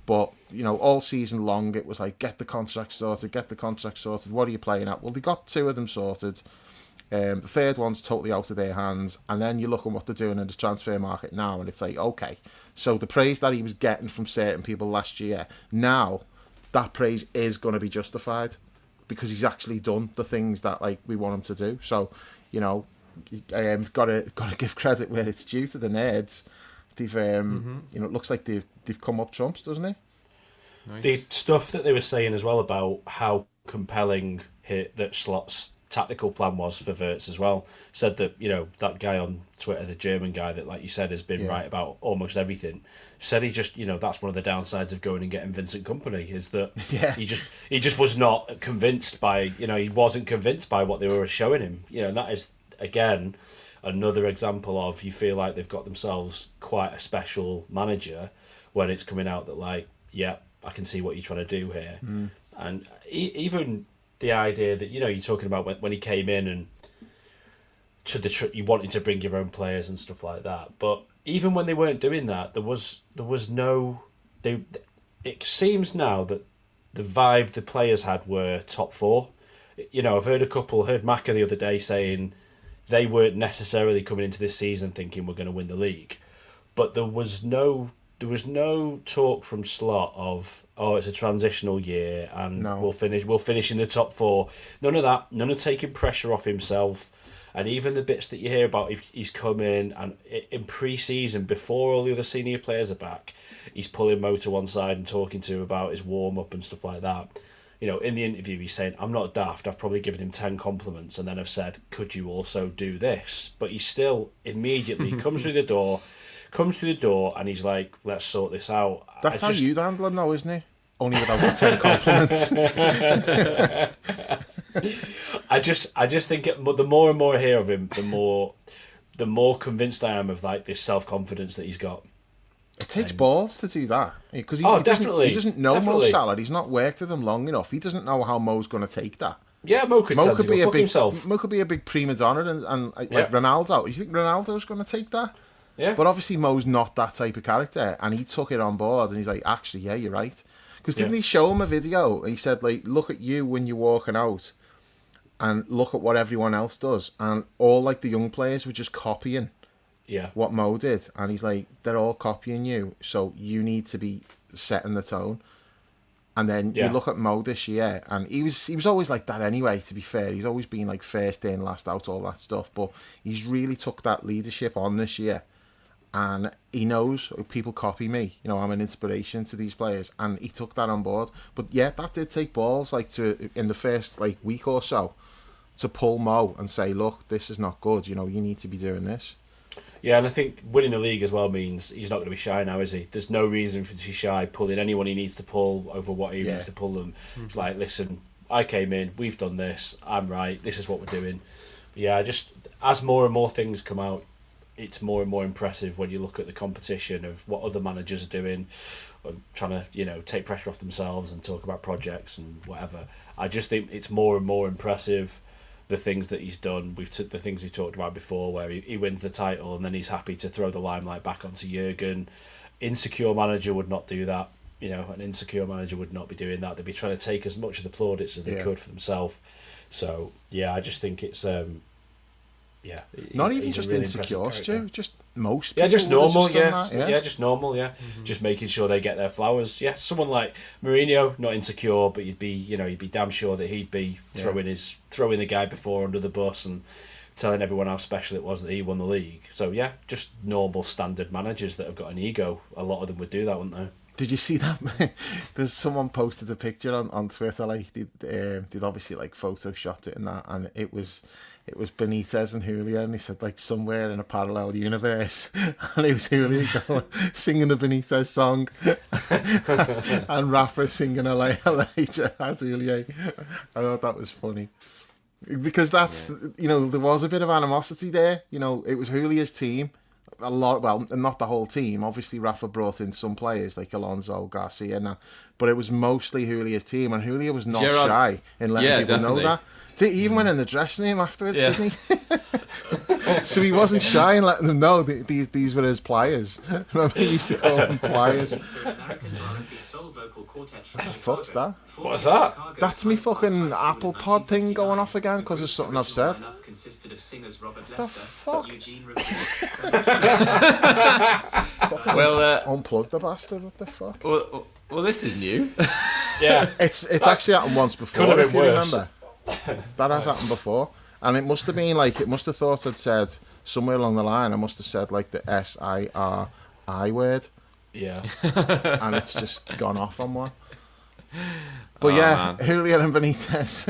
But, you know, all season long it was like, get the contract sorted, what are you playing at? Well, they got 2 of them sorted. The third one's totally out of their hands, and then you look at what they're doing in the transfer market now, and it's like, okay, so the praise that he was getting from certain people last year, now that praise is going to be justified, because he's actually done the things that like we want him to do. So, you know, gotta give credit where it's due to the nerds. They've you know, it looks like they've come up trumps, doesn't it? Nice. The stuff that they were saying as well about how compelling that Slot's tactical plan was for Wirtz as well, said that, you know, that guy on Twitter, the German guy that, like you said, has been right about almost everything, said he just, you know, that's one of the downsides of going and getting Vincent Kompany, is that he just was not convinced by, you know, he wasn't convinced by what they were showing him, you know, and that is, again, another example of you feel like they've got themselves quite a special manager when it's coming out that like, yeah, I can see what you're trying to do here. And even the idea that, you know, you're talking about when he came in and you wanted to bring your own players and stuff like that. But even when they weren't doing that, there was no... It seems now that the vibe the players had were top four. You know, I've heard Maka the other day saying they weren't necessarily coming into this season thinking we're going to win the league. But there was no talk from Slot of, oh, it's a transitional year and we'll finish in the top four. None of that. None of taking pressure off himself. And even the bits that you hear about, if he's come in and in pre-season, before all the other senior players are back, he's pulling Mo to one side and talking to him about his warm-up and stuff like that. You know, in the interview, he's saying, I'm not daft. I've probably given him 10 compliments and then I've said, could you also do this? But he still immediately comes through the door and he's like, let's sort this out. That's how you handle him now, isn't he? Only without the 10 compliments. I just think the more and more I hear of him, the more convinced I am of like this self-confidence that he's got. It takes balls to do that, because he doesn't know Mo Salah. He's not worked with him long enough. He doesn't know how Mo's going to take that. Yeah, Mo could be himself. Mo could be a big prima donna and like Ronaldo. You think Ronaldo's going to take that? Yeah. But obviously Mo's not that type of character, and he took it on board, and he's like, actually, yeah, you're right. Because didn't he show him a video? He said, like, look at you when you're walking out, and look at what everyone else does, and all like the young players were just copying. Yeah. What Mo did, and he's like, they're all copying you, so you need to be setting the tone. And then you look at Mo this year, and he was always like that anyway, to be fair. He's always been like first in, last out, all that stuff, but he's really took that leadership on this year, and he knows people copy me, you know, I'm an inspiration to these players, and he took that on board. But yeah, that did take balls, like, to in the first like week or so, to pull Mo and say, look, this is not good, you know, you need to be doing this. Yeah, and I think winning the league as well means he's not going to be shy now, is he? There's no reason for him to be shy pulling anyone he needs to pull over what he needs to pull them. It's like, listen, I came in, we've done this, I'm right, this is what we're doing. But yeah, just as more and more things come out, it's more and more impressive when you look at the competition of what other managers are doing, trying to, you know, take pressure off themselves and talk about projects and whatever. I just think it's more and more impressive, the things that he's done. The things we talked about before, where he wins the title and then he's happy to throw the limelight back onto Jurgen. Insecure manager would not do that. You know, an insecure manager would not be doing that. They'd be trying to take as much of the plaudits as they could for themselves. So yeah, I just think it's not even just really insecure, Stu, just most people. Yeah, just normal, just normal, just making sure they get their flowers. Yeah, someone like Mourinho, not insecure, but you'd be damn sure that he'd be throwing the guy before under the bus and telling everyone how special it was that he won the league. So yeah, just normal standard managers that have got an ego. A lot of them would do that, wouldn't they? Did you see that? There's someone posted a picture on Twitter, like they'd obviously like photoshopped it and that, and it was Benitez and Julia, and he said like somewhere in a parallel universe, and it was Julia singing the Benitez song, and Rafa singing a later at Julia. I thought that was funny, because that's you know, there was a bit of animosity there. You know, it was Julia's team. A lot, well, not the whole team. Obviously, Rafa brought in some players like Alonso, Garcia, and that, but it was mostly Julia's team, and Julia was not shy in letting people know that. He even went in the dressing room afterwards, didn't he? So he wasn't shy in letting them know that these were his pliers. Remember, he used to call them pliers. Fuck's that? What's that? That's me fucking Apple Pod thing going off again because of something I've said. The fuck? Well, unplug the bastard. What the fuck? Well, this is new. Yeah, it's actually happened once before. Could have if been you worse. remember. That has happened before, and it must have been like, it must have thought I'd said somewhere along the line, I must have said like the SIRI word. Yeah. And it's just gone off on one. But man. Julian and Benitez,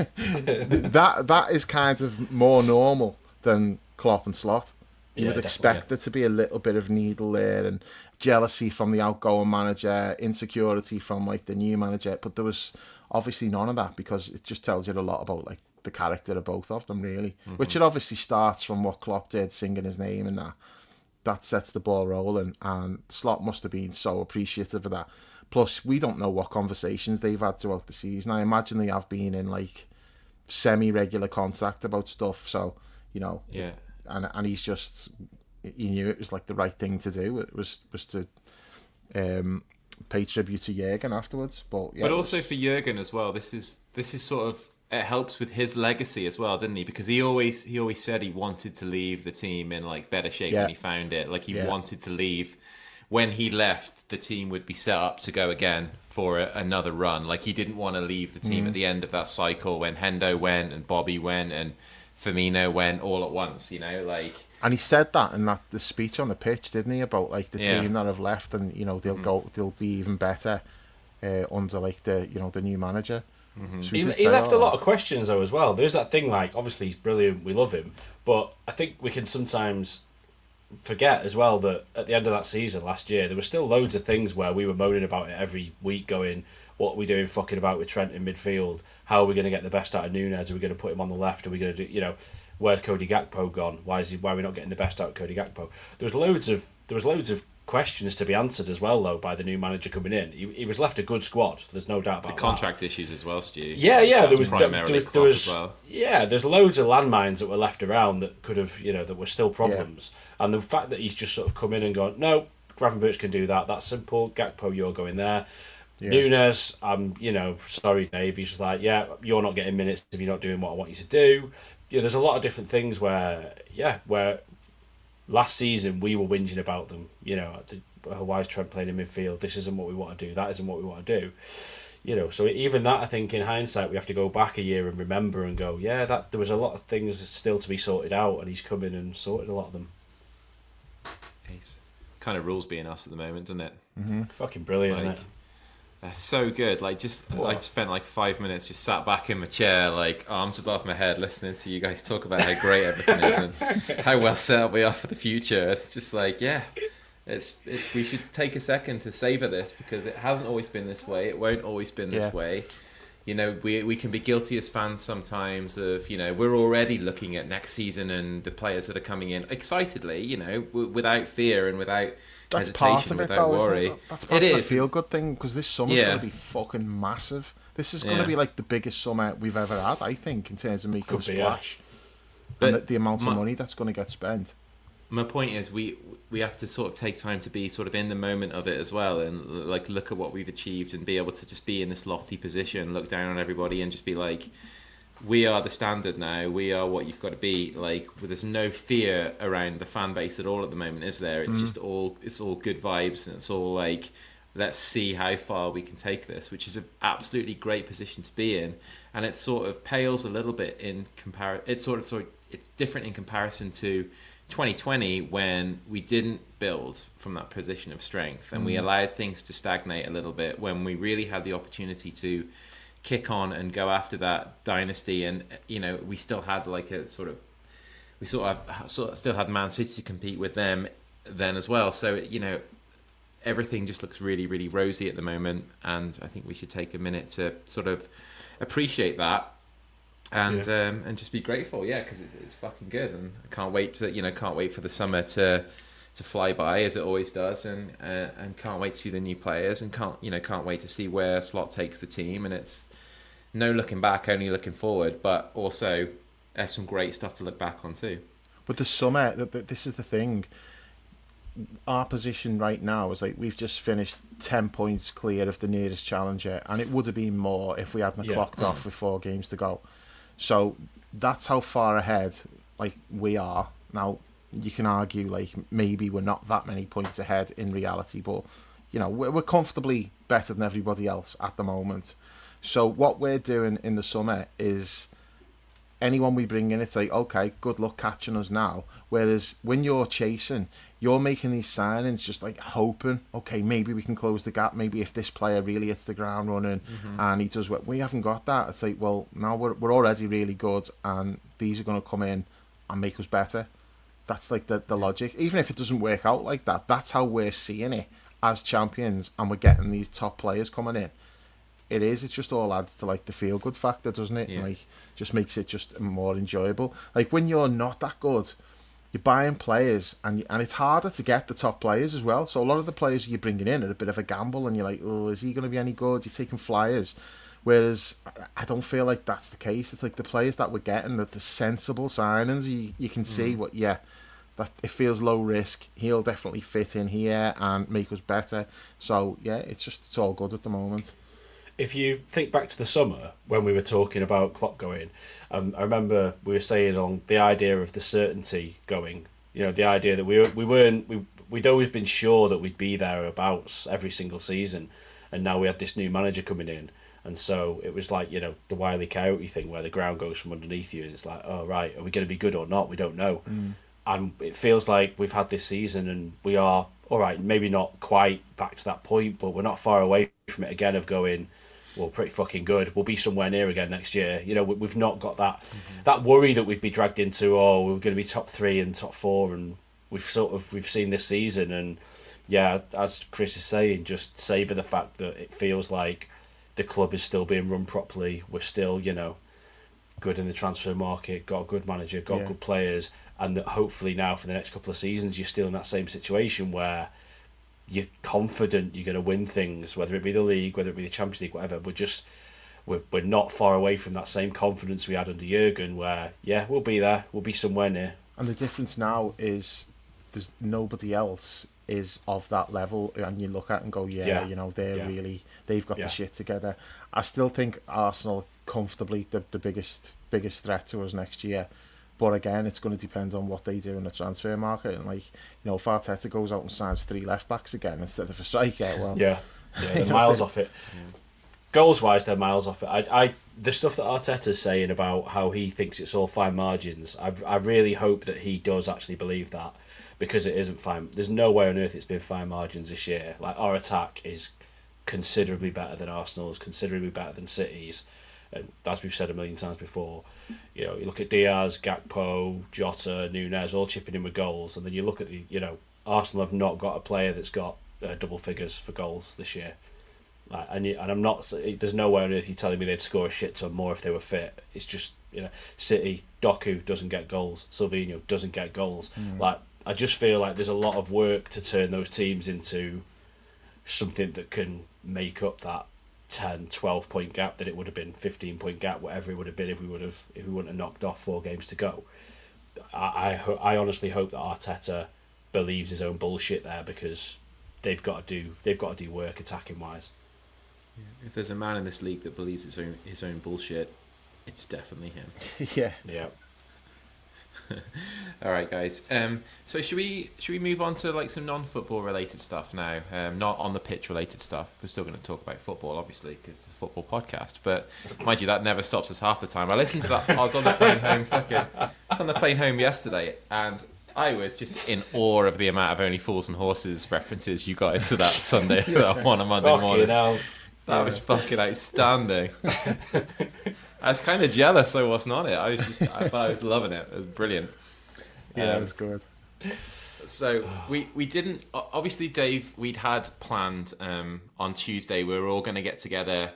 that is kind of more normal than Klopp and Slot. You would expect there to be a little bit of needle there, and jealousy from the outgoing manager, insecurity from like the new manager, but there was obviously none of that, because it just tells you a lot about like the character of both of them, really. Which it obviously starts from what Klopp did, singing his name and that sets the ball rolling, and Slot must have been so appreciative of that. Plus, we don't know what conversations they've had throughout the season. I imagine they have been in like semi-regular contact about stuff, so Yeah. And he's just, he knew it was like the right thing to do. It was to pay tribute to Jurgen afterwards. But yeah, but also for Jurgen as well, this is sort of, it helps with his legacy as well, didn't he? Because he always said he wanted to leave the team in like better shape when he found it. Like he wanted to leave. When he left, the team would be set up to go again for another run. Like he didn't want to leave the team at the end of that cycle when Hendo went and Bobby went and Firmino went all at once. And he said that in the speech on the pitch, didn't he? About like the team that have left, and they'll be even better under like the new manager. So he left a lot of questions though as well. There's that thing, like, obviously he's brilliant, we love him, but I think we can sometimes forget as well that at the end of that season last year there were still loads of things where we were moaning about it every week, going, what are we doing fucking about with Trent in midfield? How are we going to get the best out of Núñez? Are we going to put him on the left? Are we going to do, where's Cody Gakpo gone? Why are we not getting the best out of Cody Gakpo? There was loads of questions to be answered as well, though, by the new manager coming in. He was left a good squad. There's no doubt about the contract issues as well, Stu. Yeah. There was as well. Yeah, there's loads of landmines that were left around that could have, that were still problems. Yeah. And the fact that he's just sort of come in and gone, no, Gravenberch can do that. That's simple. Gakpo, you're going there. Yeah. Núñez, sorry, Dave. He's just like, yeah, you're not getting minutes if you're not doing what I want you to do. There's a lot of different things where last season we were whinging about them. Why is Trent playing in midfield? This isn't what we want to do. That isn't what we want to do. So even that, I think, in hindsight, we have to go back a year and remember and go, that there was a lot of things still to be sorted out, and he's come in and sorted a lot of them. He's kind of rules being us at the moment, doesn't it? Mm-hmm. Fucking brilliant, isn't it? They're so good. I spent like 5 minutes just sat back in my chair, like arms above my head, listening to you guys talk about how great everything is and how well set up we are for the future. It's just like, we should take a second to savor this, because it hasn't always been this way. It won't always been this way. We can be guilty as fans sometimes of, we're already looking at next season and the players that are coming in excitedly, without fear and without hesitation, without worry. That's part of the feel-good thing, because this summer's going to be fucking massive. This is going to be like the biggest summer we've ever had, I think, in terms of making a splash. And the amount of money that's going to get spent. My point is, we have to sort of take time to be sort of in the moment of it as well, and like look at what we've achieved and be able to just be in this lofty position, look down on everybody and just be like, we are the standard now, we are what you've got to be. Like, there's no fear around the fan base at all at the moment, is there? It's just all good vibes, and it's all like, let's see how far we can take this, which is an absolutely great position to be in. And it sort of pales a little bit in comparison. It's it's different in comparison to 2020, when we didn't build from that position of strength and we allowed things to stagnate a little bit, when we really had the opportunity to kick on and go after that dynasty. And we still had like a still had Man City to compete with them then as well. So everything just looks really, really rosy at the moment, and I think we should take a minute to sort of appreciate that and just be grateful, because it's fucking good, and I can't wait for the summer to fly by as it always does, and can't wait to see the new players, and can't wait to see where Slot takes the team. And it's no looking back, only looking forward, but also there's some great stuff to look back on too. With the summer, this is the thing. Our position right now is like we've just finished 10 points clear of the nearest challenger, and it would have been more if we hadn't clocked off with 4 games to go. So that's how far ahead like we are now. You can argue like maybe we're not that many points ahead in reality, but we're comfortably better than everybody else at the moment. So what we're doing in the summer is, anyone we bring in, it's like, okay, good luck catching us now. Whereas when you're chasing, you're making these signings just like hoping, okay, maybe we can close the gap. Maybe if this player really hits the ground running and he does what we haven't got that. It's like, well, now we're already really good, and these are going to come in and make us better. That's like the logic. Even if it doesn't work out like that, that's how we're seeing it as champions, and we're getting these top players coming in. it is. It just all adds to like the feel good factor, doesn't it? Yeah. Like, just makes it just more enjoyable. Like when you're not that good, you're buying players, and it's harder to get the top players as well. So a lot of the players you're bringing in are a bit of a gamble, and you're like, oh, is he going to be any good? You're taking flyers. Whereas I don't feel like that's the case. It's like the players that we're getting, that the sensible signings. You can see that it feels low risk. He'll definitely fit in here and make us better. So yeah, it's all good at the moment. If you think back to the summer when we were talking about Klopp going, I remember we were saying on the idea of the certainty going. You know, the idea that we'd always been sure that we'd be thereabouts every single season, and now we had this new manager coming in, and so it was like, you know, the Wile E. Coyote thing where the ground goes from underneath you, and it's like, oh right, are we going to be good or not? We don't know. And it feels like we've had this season and we are, all right, maybe not quite back to that point, but we're not far away from it again of going, well, pretty fucking good. We'll be somewhere near again next year. You know, we've not got that worry that we'd be dragged into, oh, we're going to be top 3 and top 4, and we've seen this season. And yeah, as Chris is saying, just savour the fact that it feels like the club is still being run properly. We're still, you know, good in the transfer market, got a good manager, got good players, and that hopefully now for the next couple of seasons you're still in that same situation where you're confident you're going to win things, whether it be the league, whether it be the Champions League, whatever. We're not far away from that same confidence we had under Jurgen, where we'll be there, we'll be somewhere near. And the difference now is there's nobody else is of that level, and you look at and go, you know, they've got the shit together. I still think Arsenal comfortably the biggest threat to us next year. But again, it's going to depend on what they do in the transfer market. And like, you know, if Arteta goes out and signs 3 left backs again instead of a striker, well, they're miles off it. Goals wise, they're miles off it. The stuff that Arteta's saying about how he thinks it's all fine margins, I really hope that he does actually believe that, because it isn't fine. There's no way on earth it's been fine margins this year. Like, our attack is considerably better than Arsenal's, considerably better than City's. And as we've said a million times before, you know, you look at Diaz, Gakpo, Jota, Nunez, all chipping in with goals, and then you look at Arsenal have not got a player that's got double figures for goals this year. And I'm not. There's no way on earth you're telling me they'd score a shit ton more if they were fit. It's just, you know, City, Doku doesn't get goals, Silvinho doesn't get goals. Like, I just feel like there's a lot of work to turn those teams into something that can make up that 10, 12 point gap that it would have been, 15 point gap, whatever it would have been if we wouldn't have knocked off 4 games to go. I honestly hope that Arteta believes his own bullshit there, because they've got to do work attacking wise. If there's a man in this league that believes his own bullshit, it's definitely him. Yeah. All right, guys. So should we move on to like some non-football related stuff now? Not on the pitch related stuff. We're still going to talk about football, obviously, because it's a football podcast. But mind you, that never stops us half the time. I listened to that. I was on the plane home. I was on the plane home yesterday, and I was just in awe of the amount of Only Fools and Horses references you got into that Sunday, that one on Monday morning. That was fucking outstanding. I was kind of jealous I wasn't on it. I was loving it. It was brilliant. Yeah, it was good. So we didn't, obviously, Dave, we'd had planned on Tuesday we were all going to get together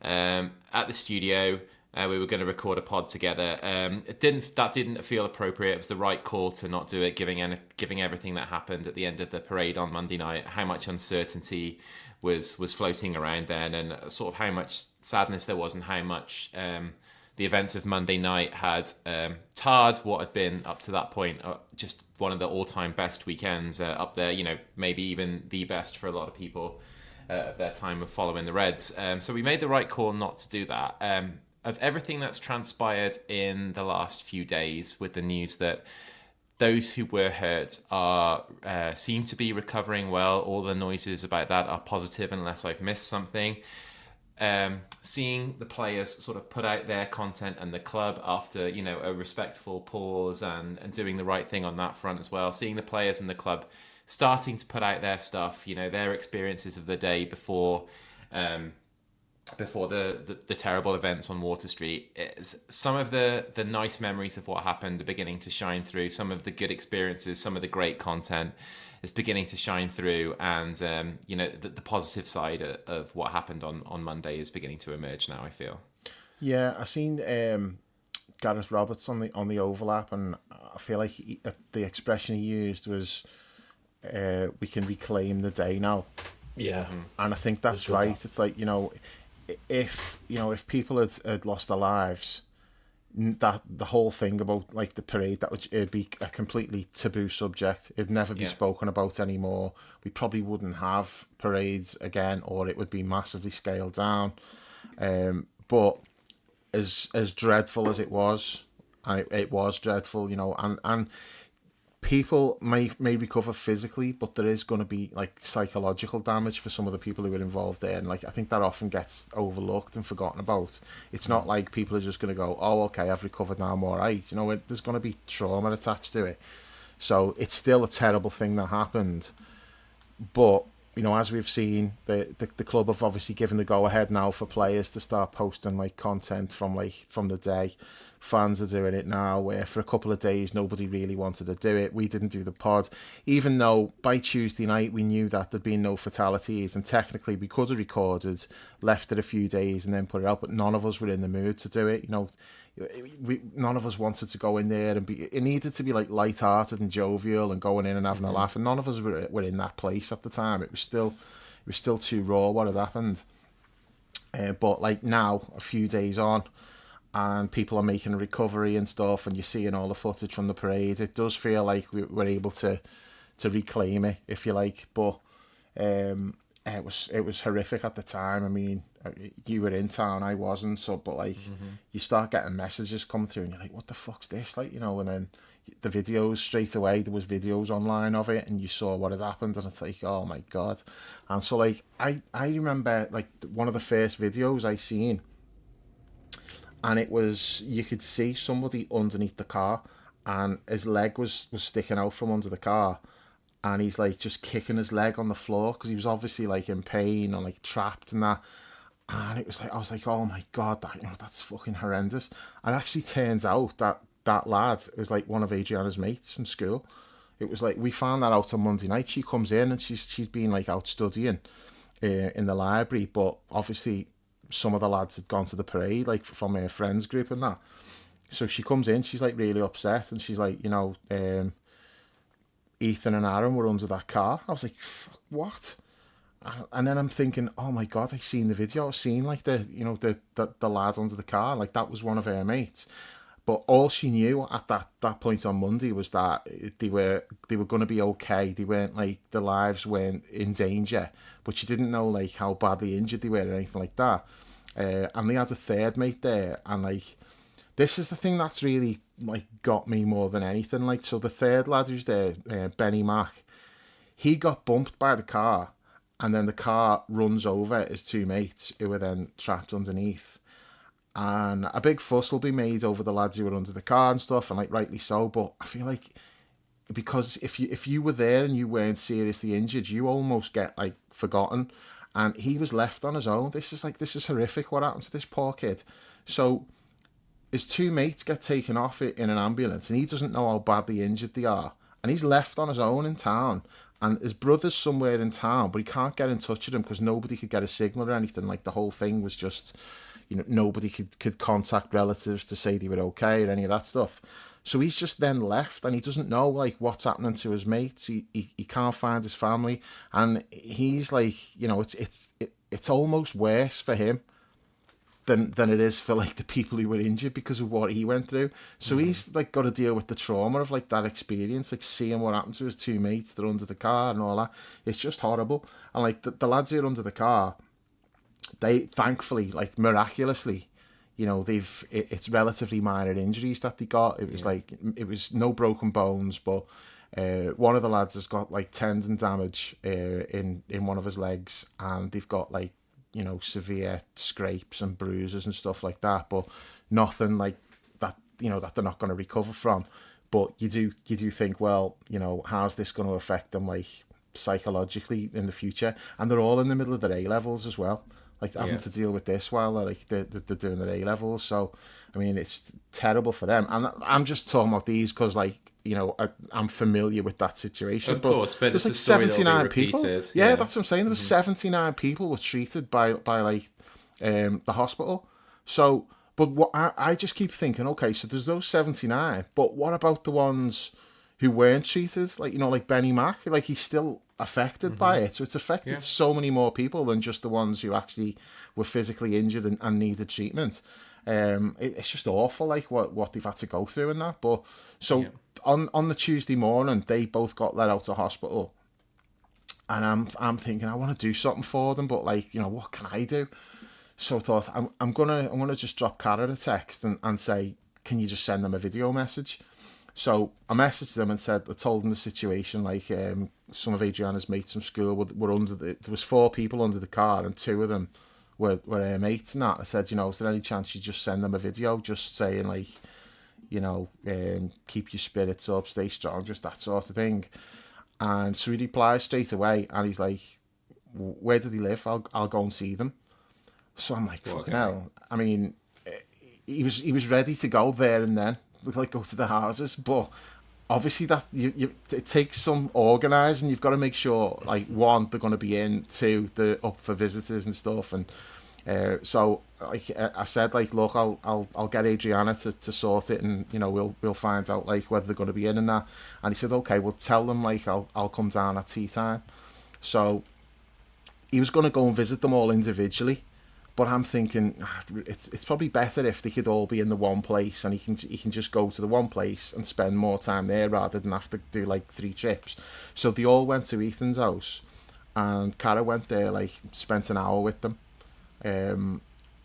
at the studio. We were going to record a pod together. That didn't feel appropriate. It was the right call to not do it, giving everything that happened at the end of the parade on Monday night, how much uncertainty was floating around then, and sort of how much sadness there was, and how much the events of Monday night had tarred what had been up to that point just one of the all-time best weekends, up there, you know, maybe even the best for a lot of people of their time of following the Reds. So we made the right call not to do that. Of everything that's transpired in the last few days, with the news that those who were hurt seem to be recovering well, all the noises about that are positive unless I've missed something. Seeing the players sort of put out their content, and the club, after, you know, a respectful pause and doing the right thing on that front as well, seeing the players and the club starting to put out their stuff, you know, their experiences of the day before before the terrible events on Water Street, some of the nice memories of what happened are beginning to shine through. Some of the good experiences, some of the great content is beginning to shine through, and the positive side of what happened on Monday is beginning to emerge now, I feel. Yeah, I seen Gareth Roberts on the overlap, and I feel like the expression he used was, "We can reclaim the day now." Yeah, And I think that's right. It's like, if people had lost their lives, that the whole thing about like the parade, it'd be a completely taboo subject. It'd never be spoken about anymore. We probably wouldn't have parades again, or it would be massively scaled down. But as dreadful as it was, and it was dreadful, and people may recover physically, but there is going to be like psychological damage for some of the people who were involved there, and like I think that often gets overlooked and forgotten about. It's not like people are just going to go, "Oh, okay, I've recovered now, I'm all right." There's going to be trauma attached to it, so it's still a terrible thing that happened. But as we've seen, the club have obviously given the go ahead now for players to start posting like content from the day. Fans are doing it now, where for a couple of days nobody really wanted to do it. We didn't do the pod, even though by Tuesday night we knew that there'd been no fatalities, and technically we could have recorded, left it a few days and then put it out, but none of us were in the mood to do it. None of us wanted to go in there and it needed to be like light-hearted and jovial and going in and having a laugh, and none of us were in that place at the time. It was still too raw what had happened. But like now, a few days on, and people are making a recovery and stuff, and you're seeing all the footage from the parade, it does feel like we're able to reclaim it, if you like. But it was horrific at the time. I mean, you were in town, I wasn't, so but like you start getting messages come through and you're like, what the fuck's this, like, and then the videos straight away, there was videos online of it and you saw what had happened, and it's like, oh my god. And so like I remember like one of the first videos I seen, and it was, you could see somebody underneath the car and his leg was sticking out from under the car, and he's like just kicking his leg on the floor because he was obviously like in pain or like trapped and that. And it was like, I was like, oh my god, that's fucking horrendous. And it actually turns out that lad was like one of Adriana's mates from school. It was like, we found that out on Monday night. She comes in and she's been like out studying in the library, but obviously some of the lads had gone to the parade, like from her friends group and that. So she comes in, she's like really upset, and she's like, Ethan and Aaron were under that car. I was like, what? And then I'm thinking, oh my god, I seen the video. I seen like the lad under the car, like that was one of her mates. But all she knew at that point on Monday was that they were going to be okay. They weren't like, their lives weren't in danger, but she didn't know like how badly injured they were or anything like that. And they had a third mate there, and like, this is the thing that's really like got me more than anything. Like, so the third lad who's there, Benny Mack, he got bumped by the car, and then the car runs over his two mates who were then trapped underneath. And a big fuss will be made over the lads who were under the car and stuff, and like rightly so. But I feel like, because if you were there and you weren't seriously injured, you almost get like forgotten. And he was left on his own. This is horrific what happened to this poor kid. So his two mates get taken off in an ambulance, and he doesn't know how badly injured they are, and he's left on his own in town. And his brother's somewhere in town, but he can't get in touch with him because nobody could get a signal or anything. Like, the whole thing was just, nobody could contact relatives to say they were okay or any of that stuff. So he's just then left, and he doesn't know like what's happening to his mates. He can't find his family, and he's like, it's almost worse for him than it is for like the people who were injured because of what he went through. So he's like got to deal with the trauma of like that experience, like seeing what happened to his two mates that are under the car and all that. It's just horrible. And like the lads who are under the car, they thankfully, like miraculously, it's relatively minor injuries that they got. It was like, it was no broken bones, but one of the lads has got like tendon damage in one of his legs, and they've got like, severe scrapes and bruises and stuff like that, but nothing like that, that they're not going to recover from. But you do think, well, how's this going to affect them like psychologically in the future? And they're all in the middle of their A-levels as well. like having to deal with this while they're doing their A-levels. So, I mean, it's terrible for them. And I'm just talking about these because, like, you know, I'm familiar with that situation. Of course, but there's it's like a story 79 people. repeated. Yeah, that's what I'm saying. There was 79 people were treated by like the hospital. So, but what I just keep thinking, okay, so there's those 79, but what about the ones who weren't treated? Like, you know, like Benny Mac, like he's still affected by it. So it's affected so many more people than just the ones who actually were physically injured and needed treatment. It's just awful, like what they've had to go through in that. But so on the Tuesday morning, they both got let out of hospital, and I'm thinking I want to do something for them, but like, you know, what can I do? So I thought I'm gonna just drop Cara a text and say, can you just send them a video message? So I messaged them and I told them the situation, like some of Adriana's mates from school were there was 4 people under the car and 2 of them were her mates and that. I said, you know, is there any chance you just send them a video just saying, like, you know, keep your spirits up, stay strong, just that sort of thing. And so he replies straight away and he's like, where did he live? I'll go and see them. So I'm like, fucking hell. I mean, he was ready to go there and then, like, go to the houses, but obviously that it takes some organising. You've got to make sure, like, 1, they're going to be in, 2, they're up for visitors and stuff. And so, like, I said, like, look, I'll get Adriana to sort it, and, you know, we'll find out, like, whether they're going to be in and that. And he said, okay, we'll tell them, like, I'll come down at tea time. So he was going to go and visit them all individually. But I'm thinking it's probably better if they could all be in the one place, and he can just go to the one place and spend more time there rather than have to do like 3 trips. So they all went to Ethan's house, and Cara went there, like, spent an hour with them, and,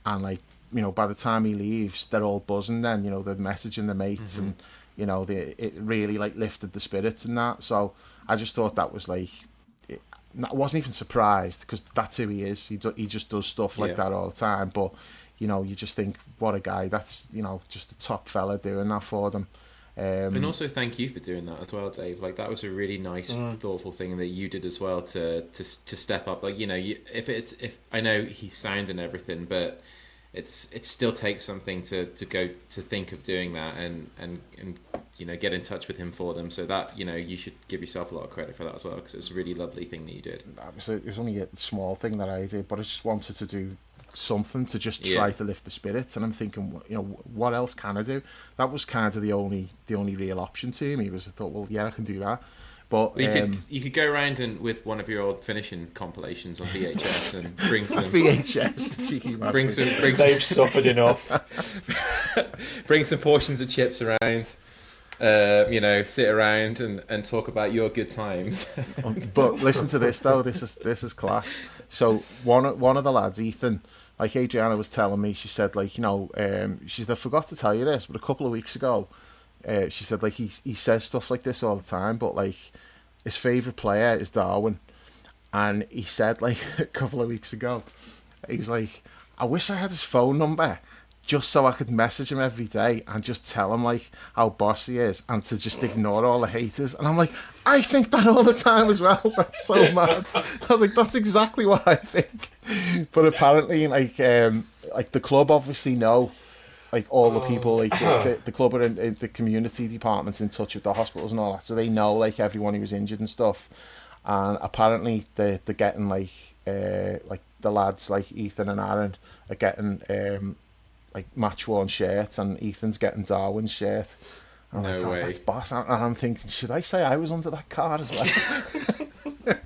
like, you know, by the time he leaves, they're all buzzing. Then, you know, they're messaging the mates, and, you know, it really, like, lifted the spirits and that. So I just thought that was like. I wasn't even surprised because that's who he is. He just does stuff like that all the time. But, you know, you just think, what a guy. That's, you know, just a top fella doing that for them. And also thank you for doing that as well, Dave. Like, that was a really nice, thoughtful thing that you did as well to step up. Like, you know, if I know he's sound and everything, but it still takes something to go to think of doing that and you know, get in touch with him for them. So that, you know, you should give yourself a lot of credit for that as well, because it was a really lovely thing that you did. It was only a small thing that I did, but I just wanted to do something to just try to lift the spirits. And I'm thinking, you know, what else can I do? That was kind of the only real option to me. I thought, well, yeah, I can do that. But you could go around and with one of your old finishing compilations on VHS and bring some VHS cheeky bastard. bring some They've suffered enough. bring some portions of chips around. You know, sit around and talk about your good times. But listen to this though. This is class. So one of the lads, Ethan, like Adriana was telling me, she said, like, you know, she said, I forgot to tell you this, but a couple of weeks ago, she said, like, he says stuff like this all the time, but, like, his favourite player is Darwin. And he said, like, a couple of weeks ago, he was like, I wish I had his phone number just so I could message him every day and just tell him, like, how boss he is and to just ignore all the haters. And I'm like, I think that all the time as well. That's so mad. I was like, that's exactly what I think. But apparently, like the club obviously know, like, all the people, like, the club are in the community department's in touch with the hospitals and all that, so they know, like, everyone who was injured and stuff. And apparently they're getting, like the lads, like Ethan and Aaron, are getting like match-worn shirts, and Ethan's getting Darwin's shirt. I'm like, oh, that's boss. And I'm thinking, should I say I was under that car as well?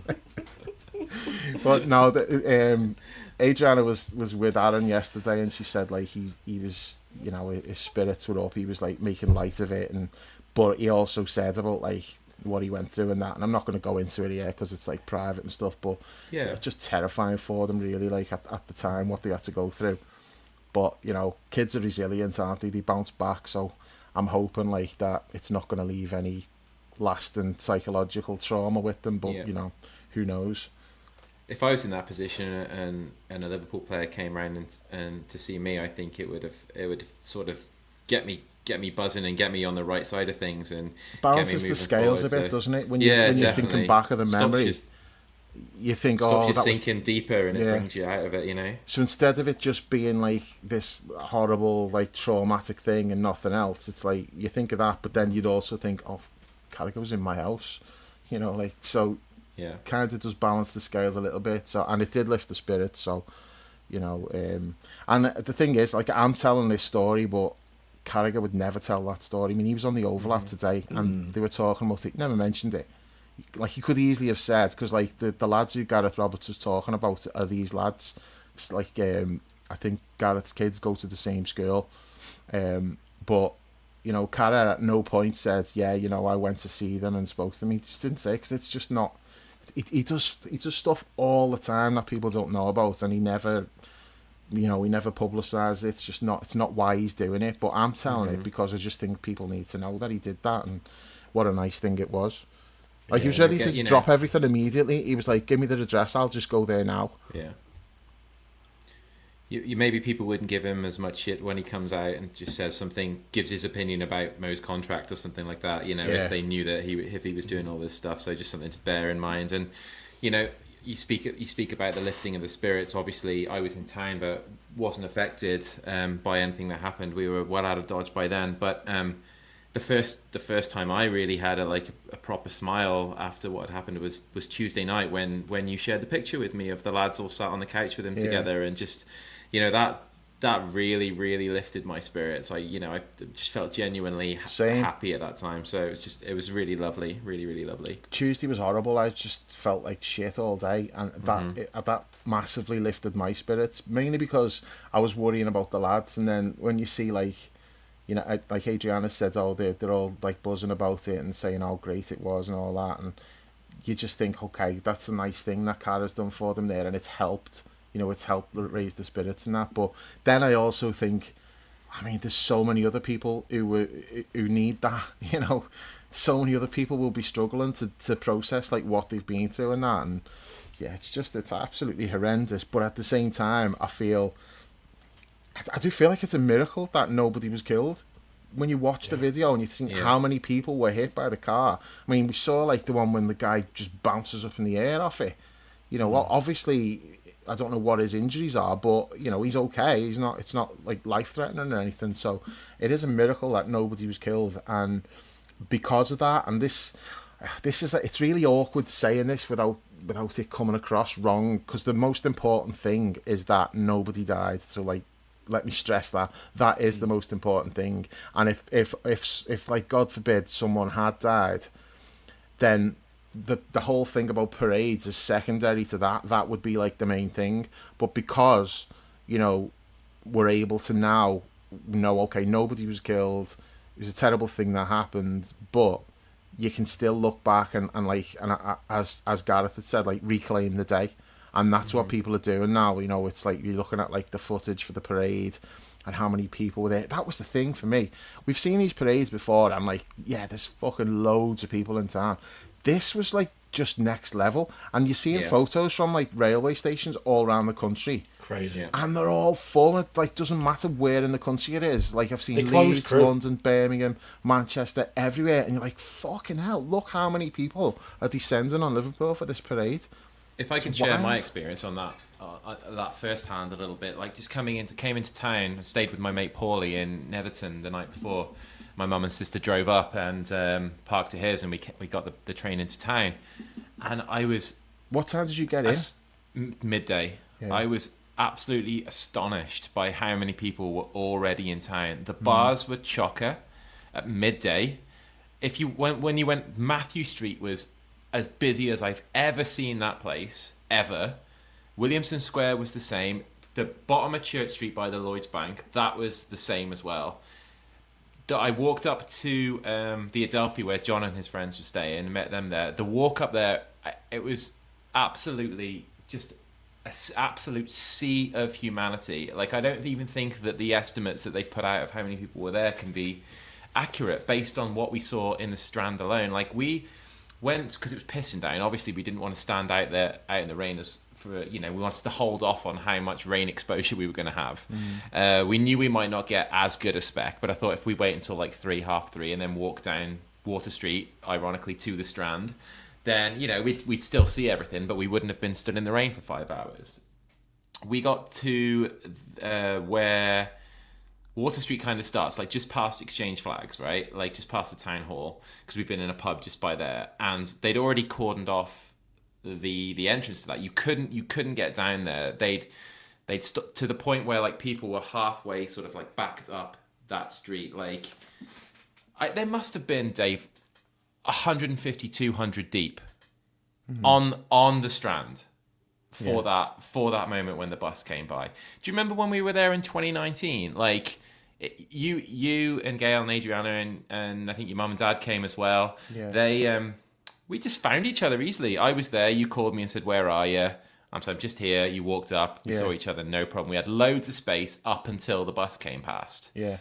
But no, Adriana was with Aaron yesterday, and she said, like, he was, you know, his spirits were up. He was, like, making light of it, but he also said about, like, what he went through and that. And I'm not going to go into it here because it's, like, private and stuff. But yeah, just terrifying for them, really. Like, at the time, what they had to go through. But, you know, kids are resilient, aren't they? They bounce back. So I'm hoping, like, that it's not going to leave any lasting psychological trauma with them. But, you know, who knows? If I was in that position and a Liverpool player came around and to see me, I think it would sort of get me buzzing and get me on the right side of things and balances the scales a bit, doesn't it? When you're thinking back of the memory. you think, Stops oh, you that sinking deeper, and it yeah. brings you out of it, you know. So instead of it just being like this horrible, like traumatic thing and nothing else, it's like you think of that, but then you'd also think, oh, Carragher was in my house, you know, like, so Yeah. kind of does balance the scales a little bit. So, and it did lift the spirits. So, you know, and the thing is, like, I'm telling this story, but Carragher would never tell that story. I mean, he was on the overlap today, and they were talking about it. He never mentioned it. Like, he could easily have said, because like the lads who Gareth Roberts was talking about are these lads. It's like, I think Gareth's kids go to the same school, but you know, Carragher at no point said, yeah, you know, I went to see them and spoke to them. He just didn't say, because it's just not. He does stuff all the time that people don't know about, and he never publicised it. It's just not. It's not why he's doing it. But I'm telling it because I just think people need to know that he did that, and what a nice thing it was. Like, he was ready to drop everything immediately. He was like, "Give me the address. I'll just go there now." Yeah. You maybe people wouldn't give him as much shit when he comes out and just says something, gives his opinion about Mo's contract or something like that. You know, if they knew that if he was doing all this stuff, so just something to bear in mind. And you know, you speak about the lifting of the spirits. Obviously, I was in town, but wasn't affected by anything that happened. We were well out of Dodge by then. But the first time I really had a proper smile after what had happened was Tuesday night when you shared the picture with me of the lads all sat on the couch with him together, and just, you know, that really, really lifted my spirits. I just felt genuinely happy at that time. So it was really lovely, really, really lovely. Tuesday was horrible. I just felt like shit all day, and that massively lifted my spirits, mainly because I was worrying about the lads. And then when you see, like, you know, like Adriana said, oh, they're all like buzzing about it and saying how great it was and all that, and you just think, okay, that's a nice thing that Cara's done for them there, and it's helped. You know, it's helped raise the spirits and that. But then I also think, I mean, there's so many other people who need that. You know, so many other people will be struggling to process like what they've been through and that. And yeah, it's absolutely horrendous. But at the same time, I do feel like it's a miracle that nobody was killed. When you watch the video and you think how many people were hit by the car. I mean, we saw like the one when the guy just bounces up in the air off it. You know, well, obviously, I don't know what his injuries are, but you know, he's okay. It's not like life threatening or anything. So it is a miracle that nobody was killed, and because of that, and this is it's really awkward saying this without it coming across wrong, because the most important thing is that nobody died. So like, let me stress that is the most important thing. And if like, God forbid, someone had died, then the whole thing about parades is secondary to that. That would be like the main thing. But because, you know, we're able to now know, okay, nobody was killed, it was a terrible thing that happened, but you can still look back and as Gareth had said, like, reclaim the day. And that's what people are doing now. You know, it's like you're looking at like the footage for the parade and how many people were there. That was the thing for me. We've seen these parades before, and I'm like, yeah, there's fucking loads of people in town. This was like just next level. And you're seeing photos from like railway stations all around the country. Crazy. Yeah. And they're all full. It like doesn't matter where in the country it is. Like, I've seen Leeds, London, Birmingham, Manchester, everywhere. And you're like, fucking hell, look how many people are descending on Liverpool for this parade. If I can share my experience on that firsthand a little bit, like, just came into town, stayed with my mate Paulie in Netherton the night before. My mum and sister drove up and parked to his, and we got the train into town. And I was... What time did you get in? Midday. Yeah. I was absolutely astonished by how many people were already in town. The bars were chocker at midday. When you went, Matthew Street was as busy as I've ever seen that place, ever. Williamson Square was the same. The bottom of Church Street by the Lloyds Bank, that was the same as well. I walked up to the Adelphi where John and his friends were staying and met them there. The walk up there, it was absolutely just an absolute sea of humanity. Like, I don't even think that the estimates that they've put out of how many people were there can be accurate based on what we saw in the Strand alone. Like, we went, because it was pissing down, obviously we didn't want to stand out in the rain we wanted to hold off on how much rain exposure we were going to have. We knew we might not get as good a spec, but I thought if we wait until like 3:30 and then walk down Water Street, ironically, to the Strand, then, we'd still see everything, but we wouldn't have been stood in the rain for 5 hours. We got to where Water Street kind of starts, like just past Exchange Flags, right? Like just past the town hall, because we've been in a pub just by there, and they'd already cordoned off the entrance to that. You couldn't get down there. They'd to the point where like people were halfway sort of like backed up that street. Like there must have been, Dave, 150, 200 deep on the Strand for that moment when the bus came by. Do you remember when we were there in 2019? Like you and Gail and Adriana and I think your mum and dad came as well. Yeah. They we just found each other easily. I was there. You called me and said, "Where are you?" I'm just here. You walked up. We saw each other. No problem. We had loads of space up until the bus came past. Yeah.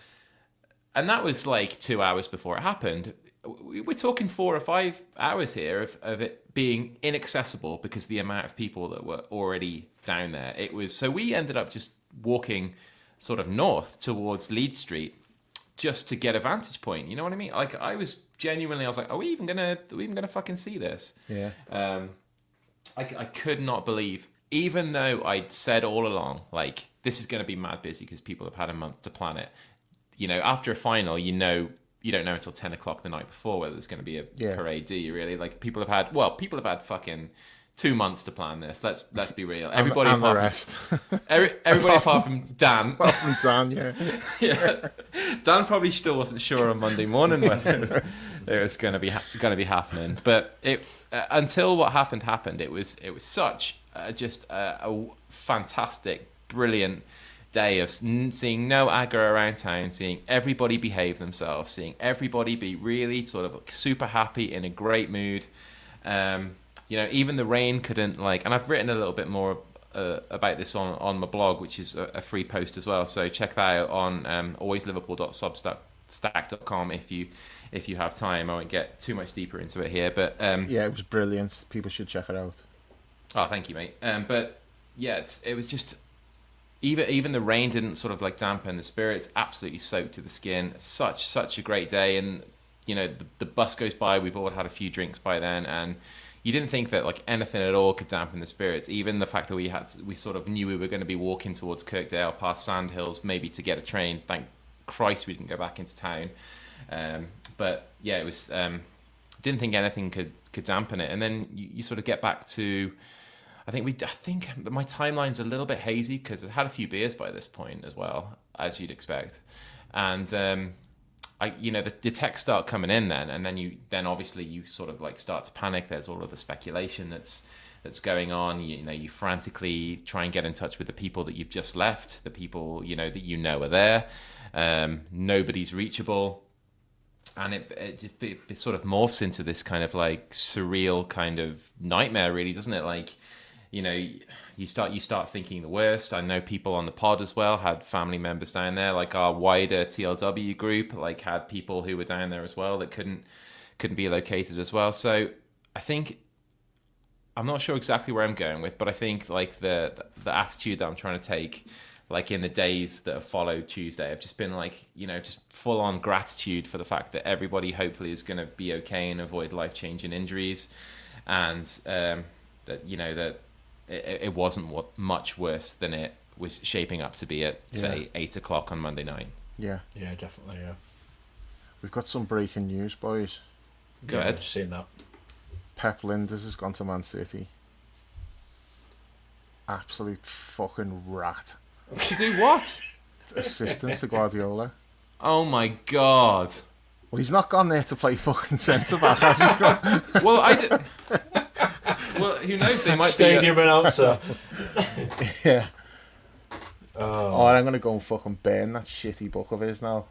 And that was like 2 hours before it happened. We're talking 4 or 5 hours here of it being inaccessible because the amount of people that were already down there. So we ended up just walking sort of north towards Leeds Street just to get a vantage point. You know what I mean? Like I was like, are we even gonna fucking see this? Yeah. I could not believe, even though I'd said all along, like, this is going to be mad busy because people have had a month to plan it. After a final, you don't know until 10 o'clock the night before whether there's going to be a parade, do you really? Like, people have had fucking 2 months to plan this. Let's be real. Everybody and apart the rest. From, everybody apart from Dan. Apart from Dan, yeah. Yeah. Dan probably still wasn't sure on Monday morning whether it was going to be happening. But it until what happened, it was such just a fantastic, brilliant day of seeing no aggro around town, seeing everybody behave themselves, seeing everybody be really sort of like super happy, in a great mood. Even the rain couldn't and I've written a little bit more about this on my blog, which is a free post as well. So check that out on alwaysliverpool.substack.com if you have time. I won't get too much deeper into it here, but it was brilliant. People should check it out. Oh, thank you, mate. But yeah, it was just even the rain didn't sort of like dampen the spirits. Absolutely soaked to the skin. Such a great day, and the bus goes by. We've all had a few drinks by then, and you didn't think that like anything at all could dampen the spirits. Even the fact that we sort of knew we were going to be walking towards Kirkdale past Sandhills, maybe to get a train. Thank Christ we didn't go back into town. But yeah, it was. Didn't think anything could dampen it, and then you sort of get back to. I think my timeline's a little bit hazy because I'd had a few beers by this point as well, as you'd expect, and the texts start coming in then, and then obviously you sort of like start to panic. There's all of the speculation that's going on. You frantically try and get in touch with the people that you've just left, the people that are there. Nobody's reachable, and it sort of morphs into this kind of like surreal kind of nightmare, really, doesn't it? Like, you start thinking the worst. I know people on the pod as well had family members down there, like our wider TLW group, like had people who were down there as well that couldn't be located as well. So I think, I'm not sure exactly where I'm going with, but I think like the attitude that I'm trying to take, like in the days that have followed Tuesday, I've just been like, just full on gratitude for the fact that everybody hopefully is going to be okay and avoid life-changing injuries, and that it wasn't much worse than it was shaping up to be at, say, 8 o'clock on Monday night. Yeah. Yeah, definitely, yeah. We've got some breaking news, boys. Go ahead. I've seen that. Pep Linders has gone to Man City. Absolute fucking rat. To do what? Assistant to Guardiola. Oh my God. Well, he's not gone there to play fucking centre-back, has he? Well, well, who knows? They might Stadium announcer. Yeah. Oh, I'm going to go and fucking burn that shitty book of his now.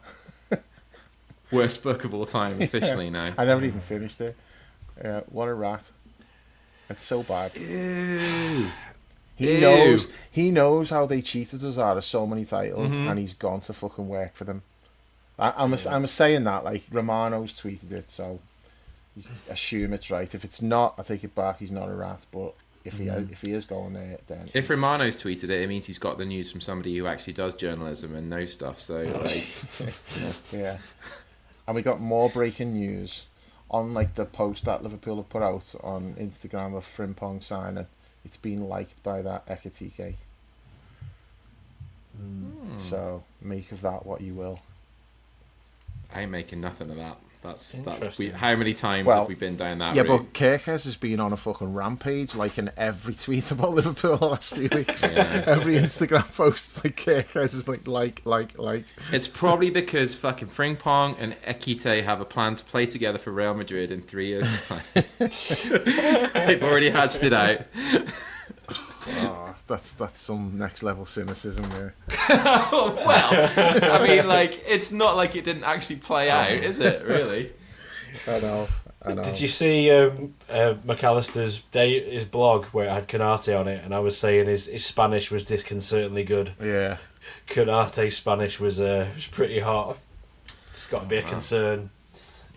Worst book of all time, officially now. I never even finished it. What a rat. It's so bad. Ew. He knows how they cheated us out of so many titles, and he's gone to fucking work for them. I'm saying that, like, Romano's tweeted it, so you assume it's right. If it's not, I take it back. He's not a rat, but if he is going there, then if Romano's tweeted it, it means he's got the news from somebody who actually does journalism and knows stuff. So, like, yeah. And we got more breaking news on like the post that Liverpool have put out on Instagram of Frimpong signing, it's been liked by that Ekitike. So make of that what you will. I ain't making nothing of that. That's Interesting. how many times have we been down that Yeah, route? but Kirkes has been on a fucking rampage, like in every tweet about Liverpool the last few weeks. Yeah. Every Instagram post, it's like Kirkes is like. It's probably because fucking Frimpong and Ekite have a plan to play together for Real Madrid in 3 years' time. They've already hatched it out. Oh, that's some next level cynicism there. Well, I mean, like, it's not like it didn't actually play out, is it? Really? I know. Did you see McAllister's his blog where it had Canate on it, and I was saying his Spanish was disconcertingly good. Yeah. Canate's Spanish was pretty hot. It's got to be a concern.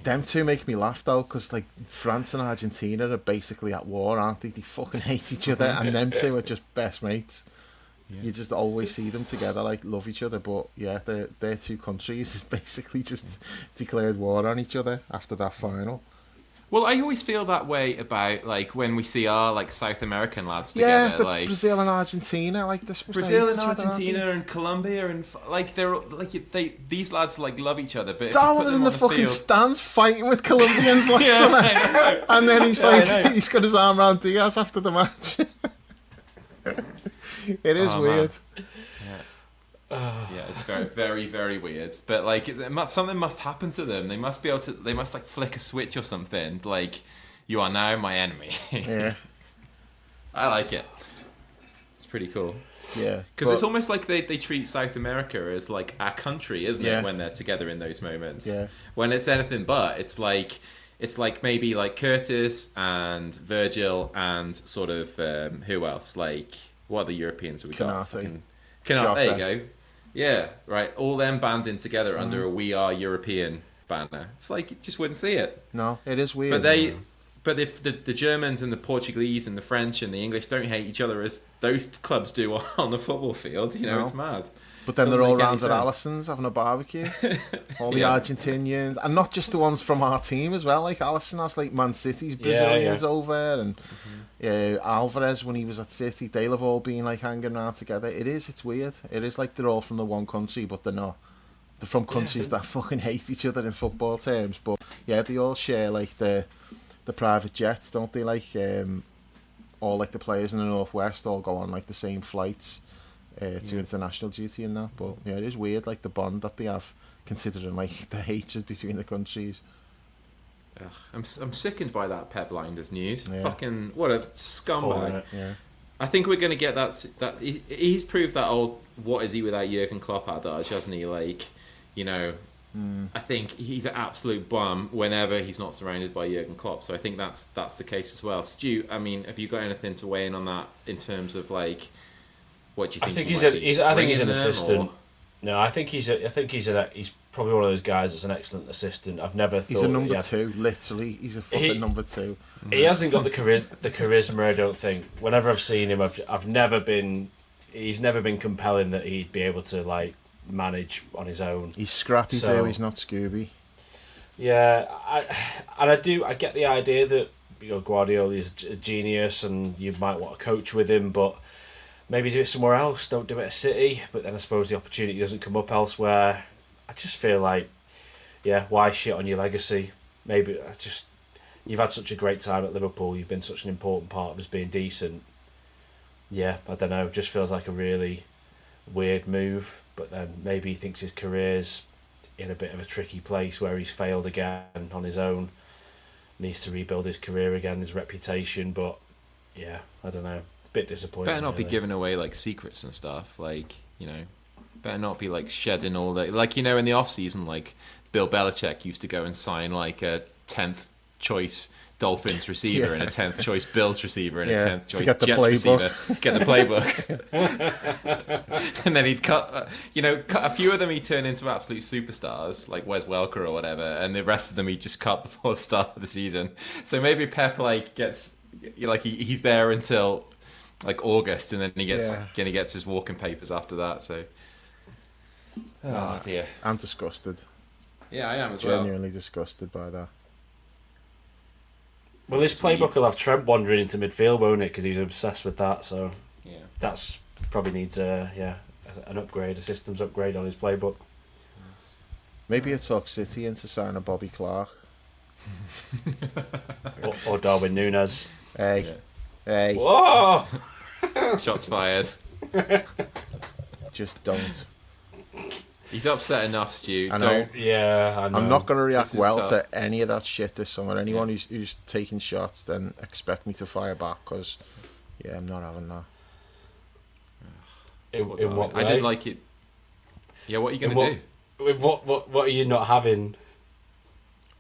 Them two make me laugh though, because like France and Argentina are basically at war, aren't they? They fucking hate each other, and them two are just best mates. Yeah. You just always see them together, like love each other. But yeah, their two countries have basically just declared war on each other after that final. Well, I always feel that way about like when we see our like South American lads together, like Brazil and Argentina, like they're supposed Brazil to and hate each other, Argentina and Colombia and like they're like these lads like love each other. But Darwin was in the fucking field... stands fighting with Colombians last summer, and then he's he's got his arm around Diaz after the match. It is weird. Yeah, it's very, very, very weird. But like, something must happen to them. They must be able to. They must like flick a switch or something. Like, you are now my enemy. Yeah, I like it. It's pretty cool. Yeah, because it's almost like they treat South America as like a country, isn't Yeah. it? When they're together in those moments. Yeah. When it's anything but, it's like maybe like Curtis and Virgil and sort of who else? Like what other Europeans have we got? Canate. Canate. There you go. Yeah, right. All them banding together under a "We Are European" banner. It's like you just wouldn't see it. No, it is weird. But if the Germans and the Portuguese and the French and the English don't hate each other as those clubs do on the football field, you know, it's mad. But then Doesn't they're all make any round at sense. Allison's having a barbecue. All the Yeah. Argentinians, and not just the ones from our team as well. Like Allison has like Man City's Brazilians over, and Alvarez when he was at City, they'll have all been like hanging around together. It's weird. It is like they're all from the one country, but they're not. They're from countries that fucking hate each other in football terms. But yeah, they all share like the private jets, don't they? Like all like the players in the Northwest all go on like the same flights. To international duty and that, but yeah, it is weird, like the bond that they have, considering like the hatred between the countries. Ugh, I'm sickened by that Pep Blinders news. Yeah. Fucking what a scumbag! Yeah, I think we're gonna get that. He's proved that old "what is he without Jurgen Klopp" adage, hasn't he? Like, you know, I think he's an absolute bum whenever he's not surrounded by Jurgen Klopp. So I think that's the case as well. Stu, I mean, have you got anything to weigh in on that in terms of like? What do you think? I think he's an assistant. No, I think he's probably one of those guys that's an excellent assistant. I've never thought he's a number two. Literally, he's a fucking number two. He hasn't got the charisma. I don't think. Whenever I've seen him, he's never been compelling that he'd be able to like manage on his own. He's scrappy too. He's not Scooby. Yeah, I get the idea that Guardiola is a genius and you might want to coach with him, but maybe do it somewhere else. Don't do it at City. But then I suppose the opportunity doesn't come up elsewhere. I just feel like, why shit on your legacy? Maybe you've had such a great time at Liverpool. You've been such an important part of us being decent. Yeah, I don't know. It just feels like a really weird move. But then maybe he thinks his career's in a bit of a tricky place where he's failed again on his own. Needs to rebuild his career again, his reputation. But yeah, I don't know. Bit disappointing. Better not be giving away like secrets and stuff. Like, you know, better not be like shedding all the like, you know, in the off season, like Bill Belichick used to go and sign like a 10th choice Dolphins receiver and a 10th choice Bills receiver and a 10th choice Jets receiver. Get the playbook. And then he'd cut a few of them he'd turn into absolute superstars like Wes Welker or whatever, and the rest of them he'd just cut before the start of the season. So maybe Pep like gets like he's there until like August, and then he gets his walking papers after that. So, oh dear, I'm disgusted. Yeah, I am as well. Genuinely disgusted by that. Well, this playbook will have Trent wandering into midfield, won't it? Because he's obsessed with that. So Yeah. that's probably needs an upgrade, a systems upgrade on his playbook. Maybe it took City into signing Bobby Clark. or Darwin Núñez. Hey, hey, Whoa! Shots fired. just don't. He's upset enough, Stu. I know. Don't. Yeah, I know. I'm not going to react This is well tough. to any of that shit this summer. Anyone who's taking shots, then expect me to fire back, because, yeah, I'm not having that. In what way? I did like it. Yeah, what are you going to do? What are you not having?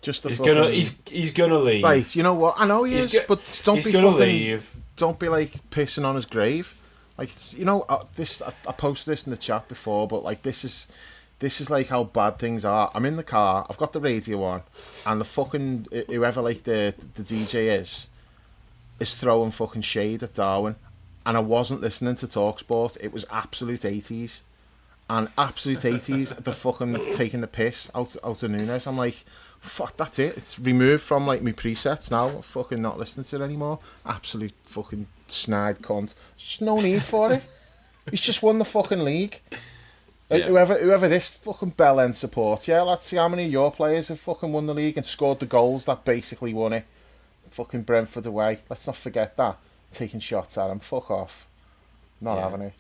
Just the He's fucking... gonna he's gonna leave. Right, you know what? I know he He's is, but don't he's be gonna fucking... leave. Don't be, like, pissing on his grave. Like, it's, you know, I posted this in the chat before, but, like, this is like how bad things are. I'm in the car, I've got the radio on, and the fucking... Whoever, like, the DJ is throwing fucking shade at Darwin. And I wasn't listening to TalkSport. It was absolute 80s. And absolute 80s, they're fucking taking the piss out of Núñez. I'm like, fuck, that's it. It's removed from, like, my presets now. I'm fucking not listening to it anymore. Absolute fucking snide cunt. There's just no need for it. He's just won the fucking league. Yeah. Whoever this fucking bell end supports, yeah, let's see how many of your players have fucking won the league and scored the goals that basically won it. Fucking Brentford away. Let's not forget that. Taking shots at him. Fuck off. Not having it.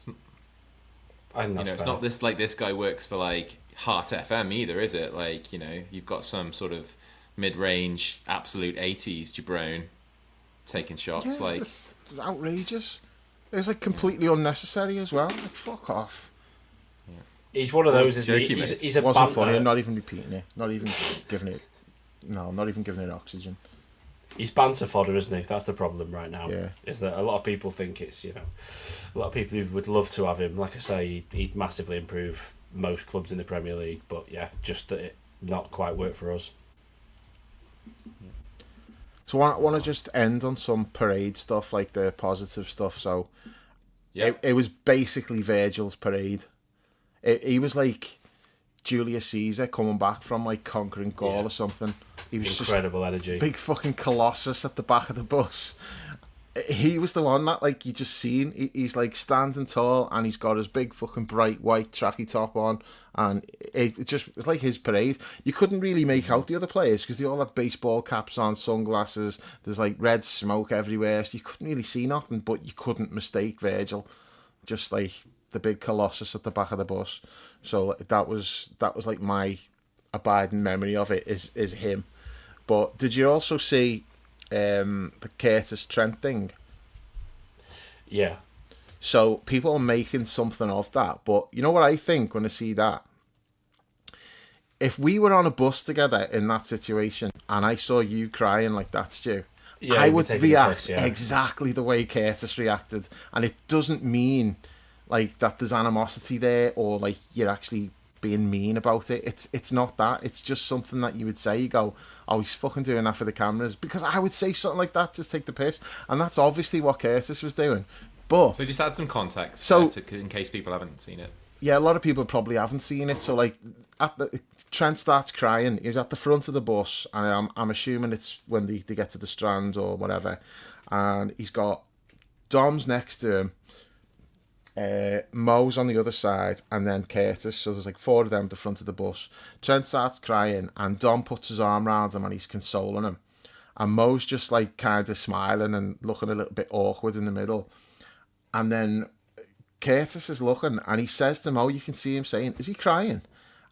I think that's It's fair. not this guy works for like Heart FM either, is it? Like, you've got some sort of mid-range absolute 80s jabron taking shots. Yeah, Like, it's outrageous. It was like completely unnecessary as well. Like, fuck off. He's one of those, isn't he? Joking, mate. He's a It wasn't banter. funny. I'm not even repeating it. Not even giving it. No, I'm not even giving it oxygen. He's banter fodder, isn't he? That's the problem right now. Yeah. Is that a lot of people think it's, a lot of people who would love to have him. Like I say, he'd massively improve most clubs in the Premier League, but yeah, just that it not quite work for us. So I want to just end on some parade stuff, like the positive stuff. So yeah, it was basically Virgil's parade. He was like Julius Caesar coming back from like conquering Gaul or something. He was Incredible just energy. big fucking colossus at the back of the bus. He was the one that like you just seen. He's like standing tall and he's got his big fucking bright white tracky top on, and it's like his parade. You couldn't really make out the other players because they all had baseball caps on, sunglasses. There's like red smoke everywhere, so you couldn't really see nothing. But you couldn't mistake Virgil, just like the big colossus at the back of the bus. So that was like my abiding memory of it is him. But did you also see the Curtis Trent thing? Yeah. So people are making something of that. But you know what I think when I see that? If we were on a bus together in that situation and I saw you crying like that, Stu, Yeah, I you'd be would taking the react piss, yeah. exactly the way Curtis reacted. And it doesn't mean like that there's animosity there or like you're actually being mean about it. It's not that. It's just something that you would say. You go, oh, he's fucking doing that for the cameras. Because I would say something like that to take the piss. And that's obviously what Curtis was doing. But so just add some context So- in case people haven't seen it. yeah, a lot of people probably haven't seen it. So like, Trent starts crying. He's at the front of the bus, and I'm assuming it's when they get to the Strand or whatever. And he's got Dom's next to him, Mo's on the other side, and then Curtis. So there's like four of them at the front of the bus. Trent starts crying, and Dom puts his arm around him and he's consoling him. And Mo's just like kind of smiling and looking a little bit awkward in the middle. And then Curtis is looking and he says to Mo, you can see him saying, is he crying?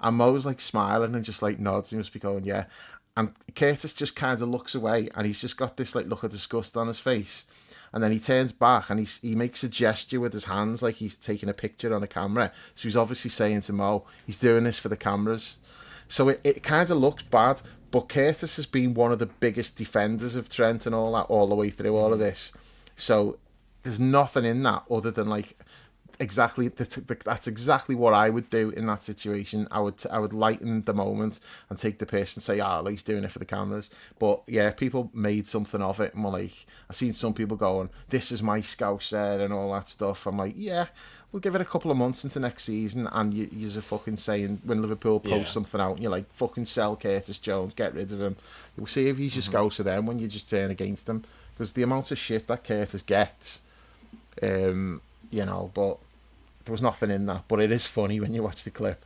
And Mo's like smiling and just like nods. He must be going, yeah. And Curtis just kind of looks away and he's just got this like look of disgust on his face. And then he turns back and he makes a gesture with his hands like he's taking a picture on a camera. So he's obviously saying to Mo, he's doing this for the cameras. So it kind of looks bad, but Curtis has been one of the biggest defenders of Trent and all that all the way through all of this. So there's nothing in that other than like exactly that's exactly what I would do in that situation. I would lighten the moment and take the piss and say, like, he's doing it for the cameras. But yeah, people made something of it, and were like, I've seen some people going, "This is my Scouser" and all that stuff. I'm like, yeah, we'll give it a couple of months into next season, and you're fucking saying when Liverpool post something out, and you're like, fucking sell Curtis Jones, get rid of him. We'll see if he's your Scouser then when you just turn against him, because the amount of shit that Curtis gets, but there was nothing in that. But it is funny when you watch the clip.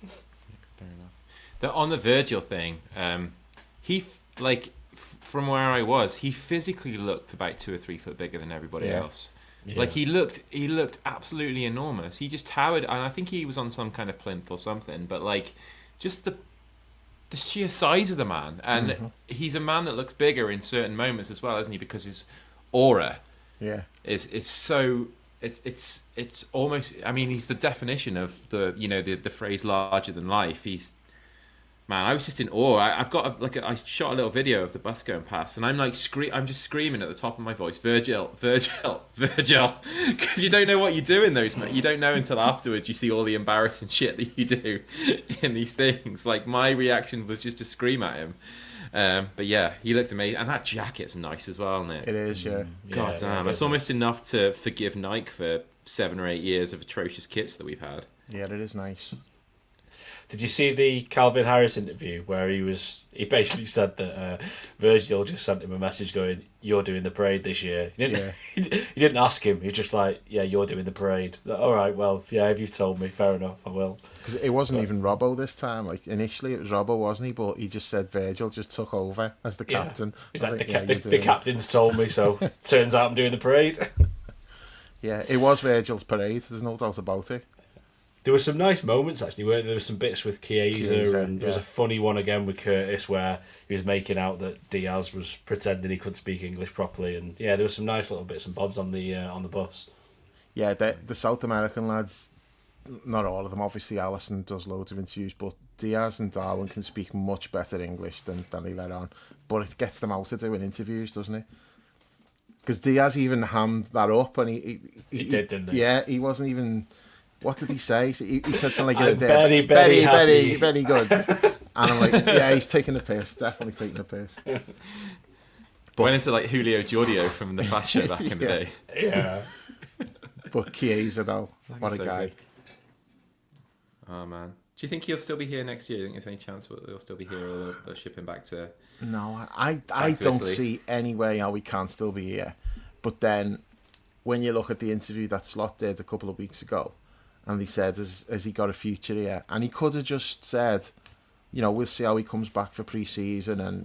Fair enough. On the Virgil thing, from where I was, he physically looked about 2 or 3 foot bigger than everybody else. Yeah. Like he looked absolutely enormous. He just towered, and I think he was on some kind of plinth or something. But like, just the sheer size of the man, and he's a man that looks bigger in certain moments as well, isn't he? Because his aura, is so. It's almost. I mean, he's the definition of the phrase "larger than life." Man, I was just in awe. I shot a little video of the bus going past, and I'm like I'm just screaming at the top of my voice, Virgil, because you don't know what you do in those. You don't know until afterwards. You see all the embarrassing shit that you do in these things. Like, my reaction was just to scream at him. But yeah, he looked amazing, and that jacket's nice as well, isn't it? It is, yeah. God damn, it's almost enough to forgive Nike for 7 or 8 years of atrocious kits that we've had. Yeah, it is nice. Did you see the Calvin Harris interview where he basically said that Virgil just sent him a message going, "You're doing the parade this year." He didn't ask him. He was just like, "Yeah, you're doing the parade." Like, all right, well, yeah, if you've told me, fair enough, I will. Because it wasn't even Robbo this time. Like, initially it was Robbo, wasn't he? But he just said Virgil just took over as the captain. He's like, the captain's told me, so turns out I'm doing the parade. Yeah, it was Virgil's parade. There's no doubt about it. There were some nice moments, actually, weren't there? There were some bits with Chiesa, and there was a funny one again with Curtis where he was making out that Diaz was pretending he couldn't speak English properly, and yeah, there were some nice little bits and bobs on the bus. Yeah, the South American lads, not all of them, obviously Alisson does loads of interviews, but Diaz and Darwin can speak much better English than he let on, but it gets them out to doing interviews, doesn't it? Because Diaz even hammed that up, and he did, didn't he? Yeah, he wasn't even... What did he say? He said something like, I'm very good. And I'm like, yeah, he's taking the piss. Definitely taking the piss. But went into like Julio Giorgio from the Fast Show back in the day. Yeah. But Chiesa, though, what a guy. Good. Oh, man. Do you think he'll still be here next year? Do you think there's any chance he'll still be here, or they'll ship him back to... No, I don't see any way how he can still be here. But then, when you look at the interview that Slot did a couple of weeks ago, and he said, has he got a future here? And he could have just said, we'll see how he comes back for pre-season, and,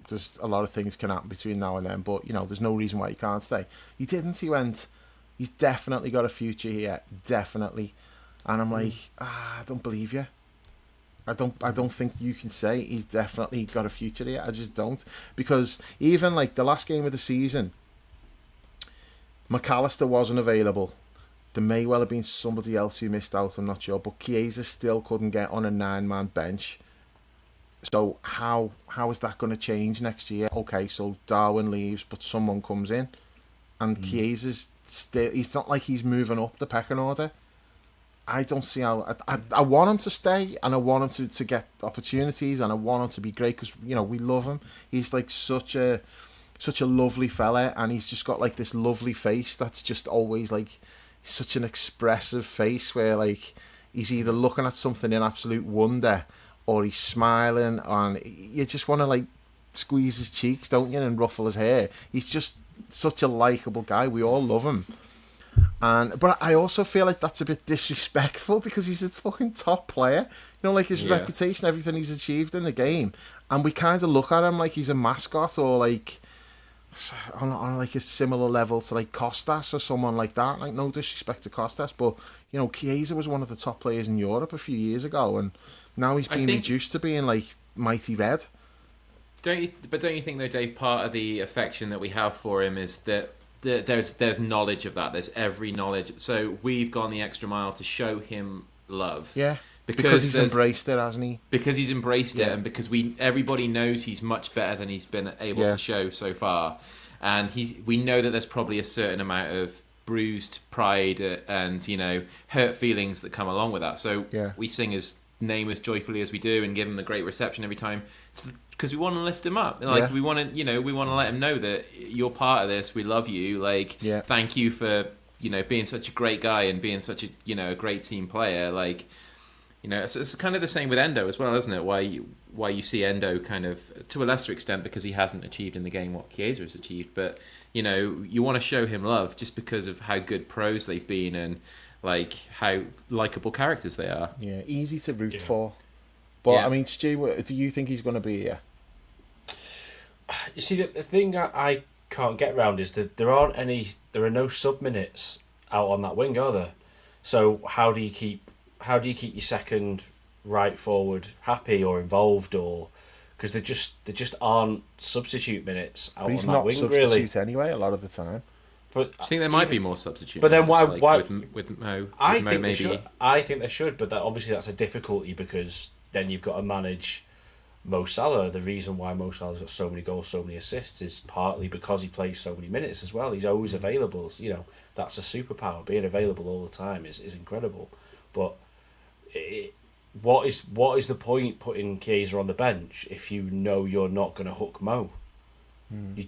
there's a lot of things can happen between now and then, but, there's no reason why he can't stay. He didn't. He went, he's definitely got a future here, definitely. And I'm like, I don't believe you. I don't think you can say he's definitely got a future here. I just don't. Because even, like, the last game of the season, McAllister wasn't available. There may well have been somebody else who missed out, I'm not sure, but Chiesa still couldn't get on a 9-man bench. So how is that going to change next year? Okay, so Darwin leaves, but someone comes in, and Chiesa's still... It's not like he's moving up the pecking order. I don't see how... I want him to stay, and I want him to get opportunities, and I want him to be great, because, we love him. He's like such a lovely fella, and he's just got like this lovely face that's just always like... such an expressive face where, like, he's either looking at something in absolute wonder or he's smiling, and you just want to, like, squeeze his cheeks, don't you, and ruffle his hair. He's just such a likeable guy. We all love him. But I also feel like that's a bit disrespectful, because he's a fucking top player. Like, his reputation, everything he's achieved in the game, and we kind of look at him like he's a mascot, or like on like a similar level to like Costas or someone like that. Like, no disrespect to Costas, but Chiesa was one of the top players in Europe a few years ago, and now he's been reduced to being like mighty red. Don't you think though, Dave, part of the affection that we have for him is that there's knowledge of that. There's every knowledge. So we've gone the extra mile to show him love. Yeah. Because he's embraced it, hasn't he? Because he's embraced it, and because everybody knows he's much better than he's been able to show so far, and we know that there's probably a certain amount of bruised pride and hurt feelings that come along with that. So we sing his name as joyfully as we do and give him a great reception every time, because we want to lift him up. Like we want to, we want to let him know that you're part of this. We love you. Like thank you for being such a great guy and being such a a great team player. Like it's kind of the same with Endo as well, isn't it? Why you see Endo kind of, to a lesser extent, because he hasn't achieved in the game what Chiesa has achieved, but you want to show him love just because of how good pros they've been and like how likable characters they are. Yeah, easy to root for. But I mean, Stu, do you think he's going to be here? You see, the thing I can't get around is that there are no sub minutes out on that wing, are there? So how do you keep your second right forward happy or involved, or because there just aren't substitute minutes out on that wing, really. He's not substitute anyway a lot of the time. But I think there might be more substitute. But then why with Mo? I think they should. I think they should, but that's a difficulty, because then you've got to manage Mo Salah. The reason why Mo Salah's got so many goals, so many assists, is partly because he plays so many minutes as well. He's always available. That's a superpower. Being available all the time is incredible. But what is the point putting Chiesa on the bench if you know you're not going to hook Mo?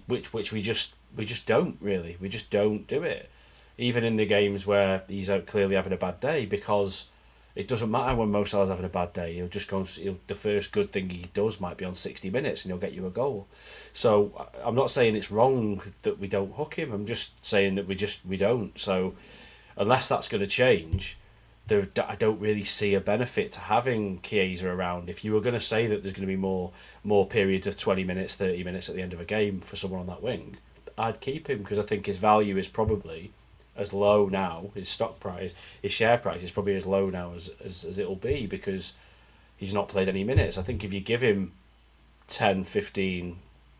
Which we just don't really. We just don't do it. Even in the games where he's out clearly having a bad day, because it doesn't matter when Mo Salah's having a bad day. He'll just go. The first good thing he does might be on 60 minutes, and he'll get you a goal. So I'm not saying it's wrong that we don't hook him. I'm just saying that we don't. So unless that's going to change, I don't really see a benefit to having Chiesa around. If you were going to say that there's going to be more periods of 20 minutes, 30 minutes at the end of a game for someone on that wing, I'd keep him, because I think his value is probably as low now, his stock price, his share price is probably as low now as it'll be, because he's not played any minutes. I think if you give him 10, 15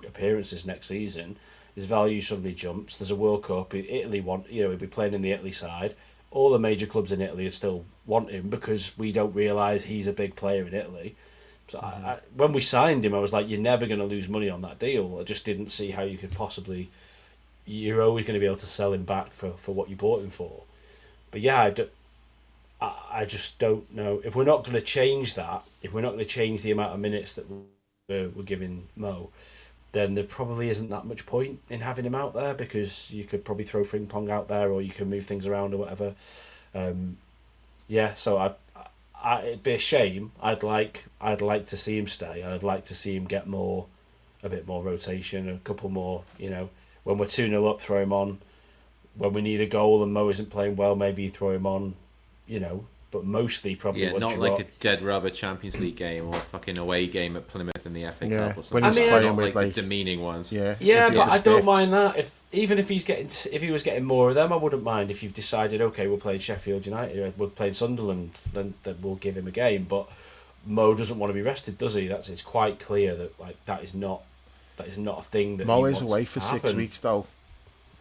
appearances next season, his value suddenly jumps. There's a World Cup. Italy he'll be playing in the Italy side. All the major clubs in Italy still want him, because we don't realise he's a big player in Italy. So when we signed him, I was like, you're never going to lose money on that deal. I just didn't see how you could possibly... You're always going to be able to sell him back for what you bought him for. But yeah, I just don't know. If we're not going to change that, if we're not going to change the amount of minutes that we're giving Mo, then there probably isn't that much point in having him out there, because you could probably throw Frimpong out there, or you can move things around or whatever. So it'd be a shame. I'd like to see him stay. I'd like to see him get a bit more rotation, a couple more. When we're 2-0 up, throw him on. When we need a goal and Mo isn't playing well, maybe you throw him on. But mostly probably not like a dead rubber Champions League game or a fucking away game at Plymouth in the FA Cup or something. When he's playing not with like the demeaning ones. But I don't mind that. If he was getting more of them, I wouldn't mind. If you've decided, okay, we're playing Sheffield United, we're playing Sunderland, then we'll give him a game. But Mo doesn't want to be rested, does he? It's quite clear that that is not a thing that Mo he is wants away to for happen. 6 weeks though,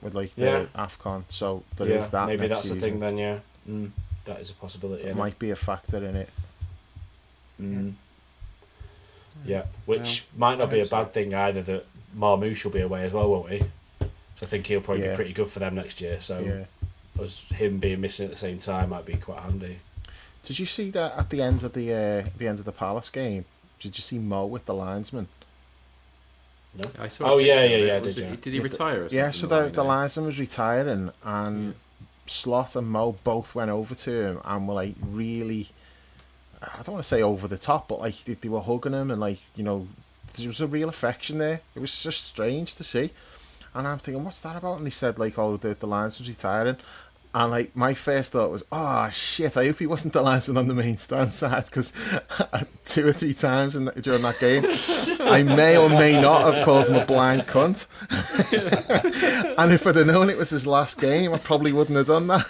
with the AFCON. So there is that. Maybe next that's season. the thing then. Yeah. That is a possibility. It might be a factor in it. Yeah, which might not be a bad thing either, that Marmoush will be away as well, won't he? So I think he'll probably be pretty good for them next year. So him being missing at the same time might be quite handy. Did you see that at the end of the Palace game? Did you see Mo with the linesman? No. I saw Did he retire or something? Yeah, so the linesman was retiring, and Slot and Mo both went over to him and were like really, I don't want to say over the top, but like they were hugging him, and like, there was a real affection there. It was just strange to see. And I'm thinking, what's that about? And they said like, oh, the linesman's retiring. And like my first thought was, oh shit, I hope he wasn't the linesman on the main stand side, because 2 or 3 times during that game I may or may not have called him a blind cunt. And if I'd have known it was his last game, I probably wouldn't have done that.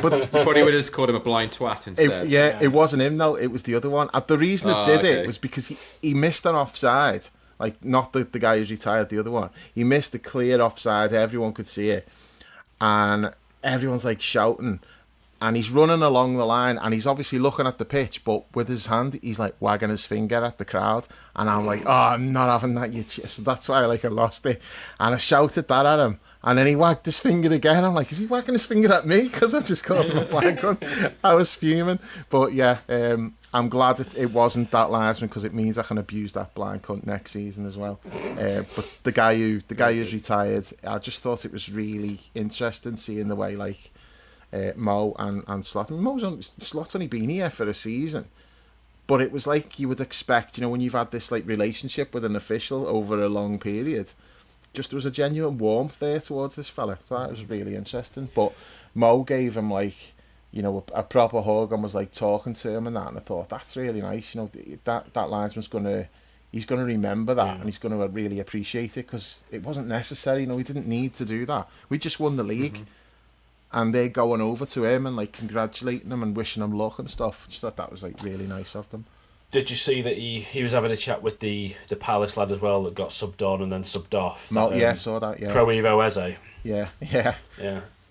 But probably would have just called him a blind twat instead. It wasn't him though, it was the other one. The reason it did it was because he missed an offside. Like, not the guy who's retired, the other one. He missed a clear offside, everyone could see it, and everyone's like shouting, and he's running along the line, and he's obviously looking at the pitch, but with his hand he's like wagging his finger at the crowd, and I'm like, oh, I'm not having that, so that's why I lost it, and I shouted that at him, And then he wagged his finger again. I'm like, is he wagging his finger at me? Because I've just called him a blind cunt. I was fuming. But yeah, I'm glad it wasn't that linesman, because it means I can abuse that blind cunt next season as well. But the guy who's retired, I just thought it was really interesting seeing the way like Mo and Slot. I mean, Slot's only been here for a season. But it was like you would expect, when you've had this like relationship with an official over a long period, just there was a genuine warmth there towards this fella. So that was really interesting. But Mo gave him like, a proper hug and was like talking to him and that. And I thought, that's really nice. That linesman's he's gonna remember that, and he's gonna really appreciate it, because it wasn't necessary. We didn't need to do that. We just won the league. And they're going over to him and like congratulating him and wishing him luck and stuff. Just thought that was like really nice of them. Did you see that he was having a chat with the Palace lad as well that got subbed on and then subbed off? Yeah, I saw that. Yeah. Pro Evo Eze. Yeah.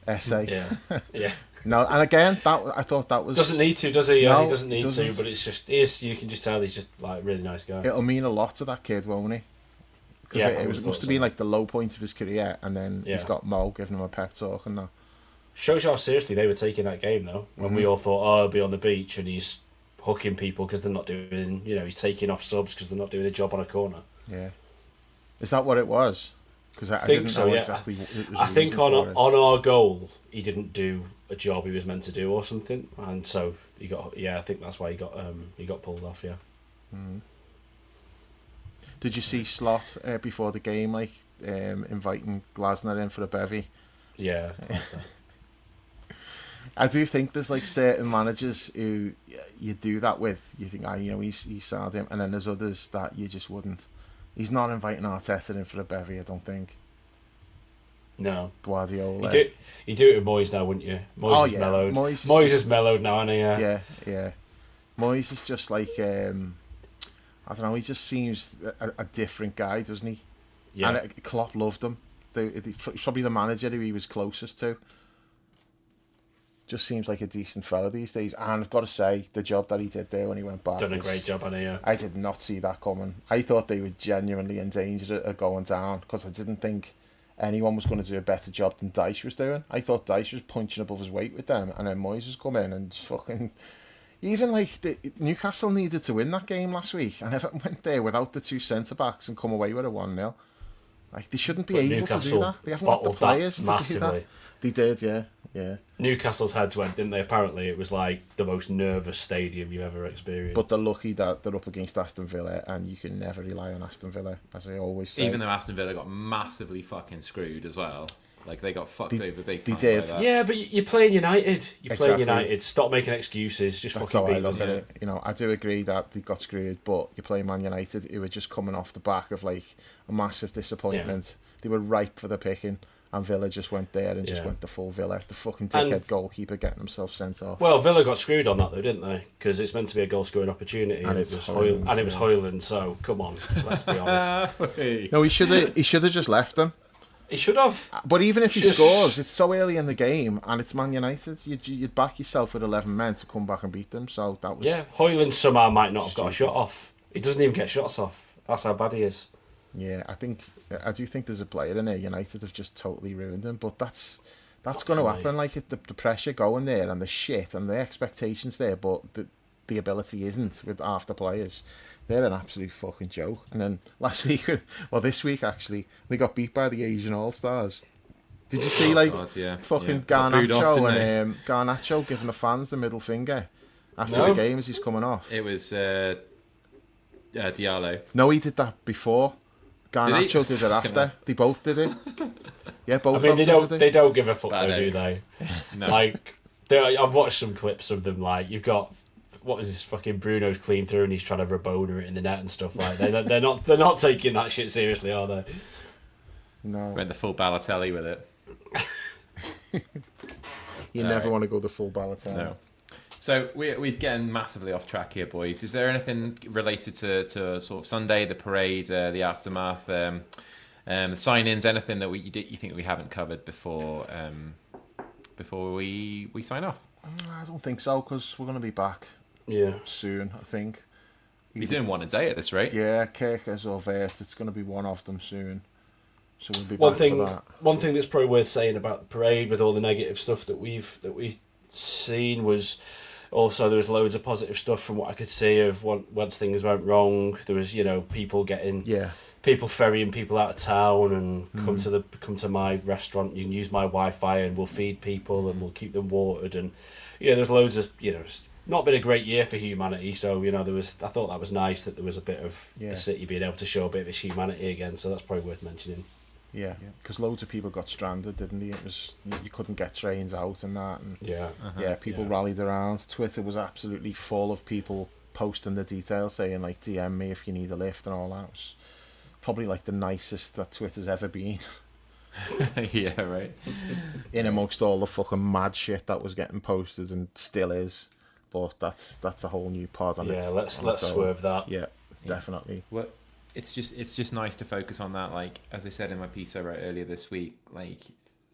Essay. Yeah. No, and again, I thought that was doesn't need to, does he? No, he doesn't need to, but it's just you can just tell he's just like a really nice guy. It'll mean a lot to that kid, won't he? Because it must have been like the low point of his career, and then he's got Mo giving him a pep talk and that. Shows you how seriously they were taking that game, though. When we all thought, he'll be on the beach, and he's hooking people because they're not doing, he's taking off subs because they're not doing a job on a corner. Yeah. Is that what it was? Because I think didn't so, know yeah. exactly what it was. I think on our goal, he didn't do a job he was meant to do or something, and so he got. Yeah, I think that's why he got pulled off. Yeah. Mm. Did you see Slot before the game, like inviting Glasner in for a bevy? Yeah. I do think there's like certain managers who you do that with. You think, he's sad him, and then there's others that you just wouldn't. He's not inviting Arteta in for a bevy, I don't think. No. Guardiola. You do it with Moyes now, wouldn't you? Moyes is mellowed. Moyes is mellowed now, isn't he? Yeah. Moyes is just like, I don't know, he just seems a different guy, doesn't he? Yeah. And Klopp loved him. He's probably the manager who he was closest to. Just seems like a decent fella these days. And I've got to say, the job that he did there when he went back... Done a great job, hasn't he? Yeah. I did not see that coming. I thought they were genuinely in danger of going down, because I didn't think anyone was going to do a better job than Dyche was doing. I thought Dyche was punching above his weight with them, and then Moyes has come in and fucking... Even like Newcastle needed to win that game last week, and Everton went there without the two centre-backs and come away with a 1-0. Like, they shouldn't be able to do that. They haven't got the players to do that. They did, yeah. Newcastle's heads went, didn't they? Apparently it was like the most nervous stadium you've ever experienced. But they're lucky that they're up against Aston Villa, and you can never rely on Aston Villa, as I always say. Even though Aston Villa got massively fucking screwed as well. Like, they got fucked over big time. They did. Like yeah, but you're playing United. You're playing United. Stop making excuses. Just That's fucking how I beat look them. at it. I do agree that they got screwed, but you're playing Man United, who were just coming off the back of like a massive disappointment. Yeah. They were ripe for the picking. And Villa just went there and just went the full Villa. The fucking dickhead goalkeeper getting himself sent off. Well, Villa got screwed on that though, didn't they? Because it's meant to be a goal-scoring opportunity, and it was Højlund. So come on, let's be honest. No, he should have just left them. He should have. But even if he scores, it's so early in the game, and it's Man United. You'd back yourself with 11 men to come back and beat them. So that was Højlund somehow might not have got a shot off. He doesn't even get shots off. That's how bad he is. Yeah, I do think there's a player in there. United have just totally ruined him, but that's going to happen. Like the pressure going there and the shit and the expectations there, but the ability isn't with half the players. They're an absolute fucking joke. And then this week actually, we got beat by the Asian All-Stars. Did you see fucking Garnacho and Garnacho giving the fans the middle finger after the game as he's coming off? It was Diallo. No, he did that before. Garnacho did it after. They both did it. Yeah, both. I mean, they don't give a fuck though, do they? No. Like, I've watched some clips of them. Like, you've got what was this fucking Bruno's clean through and he's trying to Rabona it in the net and stuff like that. They're not taking that shit seriously, are they? No. Went the full Balotelli with it. You never want to go the full Balotelli. No. So we're getting massively off track here, boys. Is there anything related to sort of Sunday, the parade, the aftermath, the sign-ins, anything that you think we haven't covered before we sign off? I don't think so, because we're going to be back soon, I think. We're doing one a day at this rate. Yeah, Kirkers or Vert, it's going to be one of them soon. So we'll be One back thing, for that. one thing that's probably worth saying about the parade, with all the negative stuff that we've seen, was also there was loads of positive stuff from what I could see of once things went wrong. There was people getting people ferrying people out of town and come to my restaurant. You can use my Wi-Fi and we'll feed people and we'll keep them watered, and there's loads of it's not been a great year for humanity. So I thought that was nice that there was a bit of the city being able to show a bit of its humanity again. So that's probably worth mentioning. Yeah, because loads of people got stranded, didn't they? It was you couldn't get trains out and that, and people rallied around. Twitter was absolutely full of people posting the details, saying like DM me if you need a lift and all that. It was probably like the nicest that Twitter's ever been. Yeah, right. In amongst all the fucking mad shit that was getting posted and still is, but that's a whole new pod on it. Yeah, let's swerve that. Yeah, definitely. Well, it's just nice to focus on that. Like, as I said in my piece I wrote earlier this week, like,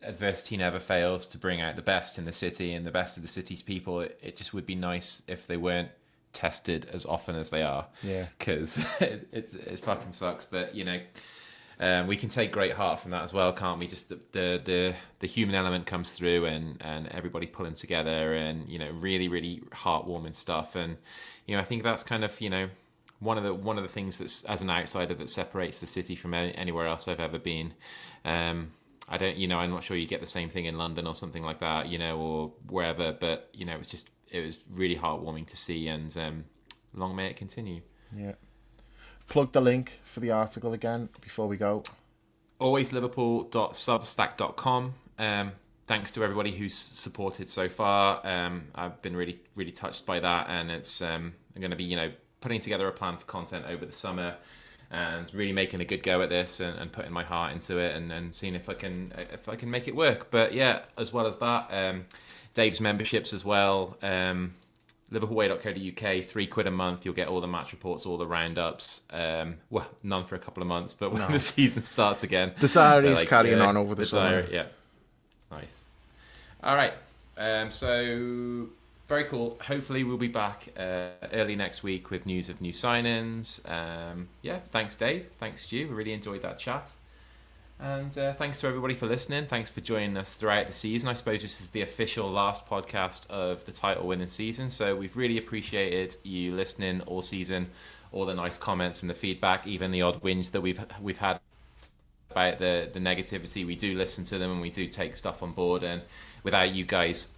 adversity never fails to bring out the best in the city and the best of the city's people. It just would be nice if they weren't tested as often as they are. Yeah. Because it fucking sucks. But we can take great heart from that as well, can't we? Just the human element comes through, and everybody pulling together, and really really heartwarming stuff. And I think that's kind of one of the things that's, as an outsider, that separates the city from anywhere else I've ever been. I don't, I'm not sure you get the same thing in London or something like that, or wherever. But it was really heartwarming to see, and long may it continue. Yeah. Plug the link for the article again before we go. alwaysliverpool.substack.com. Thanks to everybody who's supported so far. I've been really really touched by that, and it's I'm going to be putting together a plan for content over the summer, and really making a good go at this, and putting my heart into it, and seeing if I can make it work. But yeah, as well as that, Dave's memberships as well. liverpoolway.co.uk, £3 a month. You'll get all the match reports, all the roundups. Well, none for a couple of months, but when the season starts again, the diary's carrying on over the summer. Yeah, nice. All right, so very cool. Hopefully we'll be back early next week with news of new signings. Thanks Dave, thanks Stu, we really enjoyed that chat. And thanks to everybody for listening. Thanks for joining us throughout the season. I suppose this is the official last podcast of the title winning season, so we've really appreciated you listening all season, all the nice comments and the feedback, even the odd whinge that we've had about the negativity. We do listen to them and we do take stuff on board, and without you guys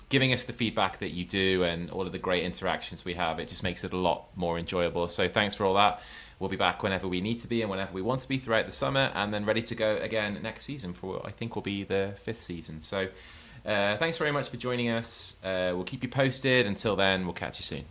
giving us the feedback that you do and all of the great interactions we have, it just makes it a lot more enjoyable. So thanks for all that. We'll be back whenever we need to be and whenever we want to be throughout the summer, and then ready to go again next season for what I think will be the 5th season. So thanks very much for joining us. We'll keep you posted. Until then, we'll catch you soon.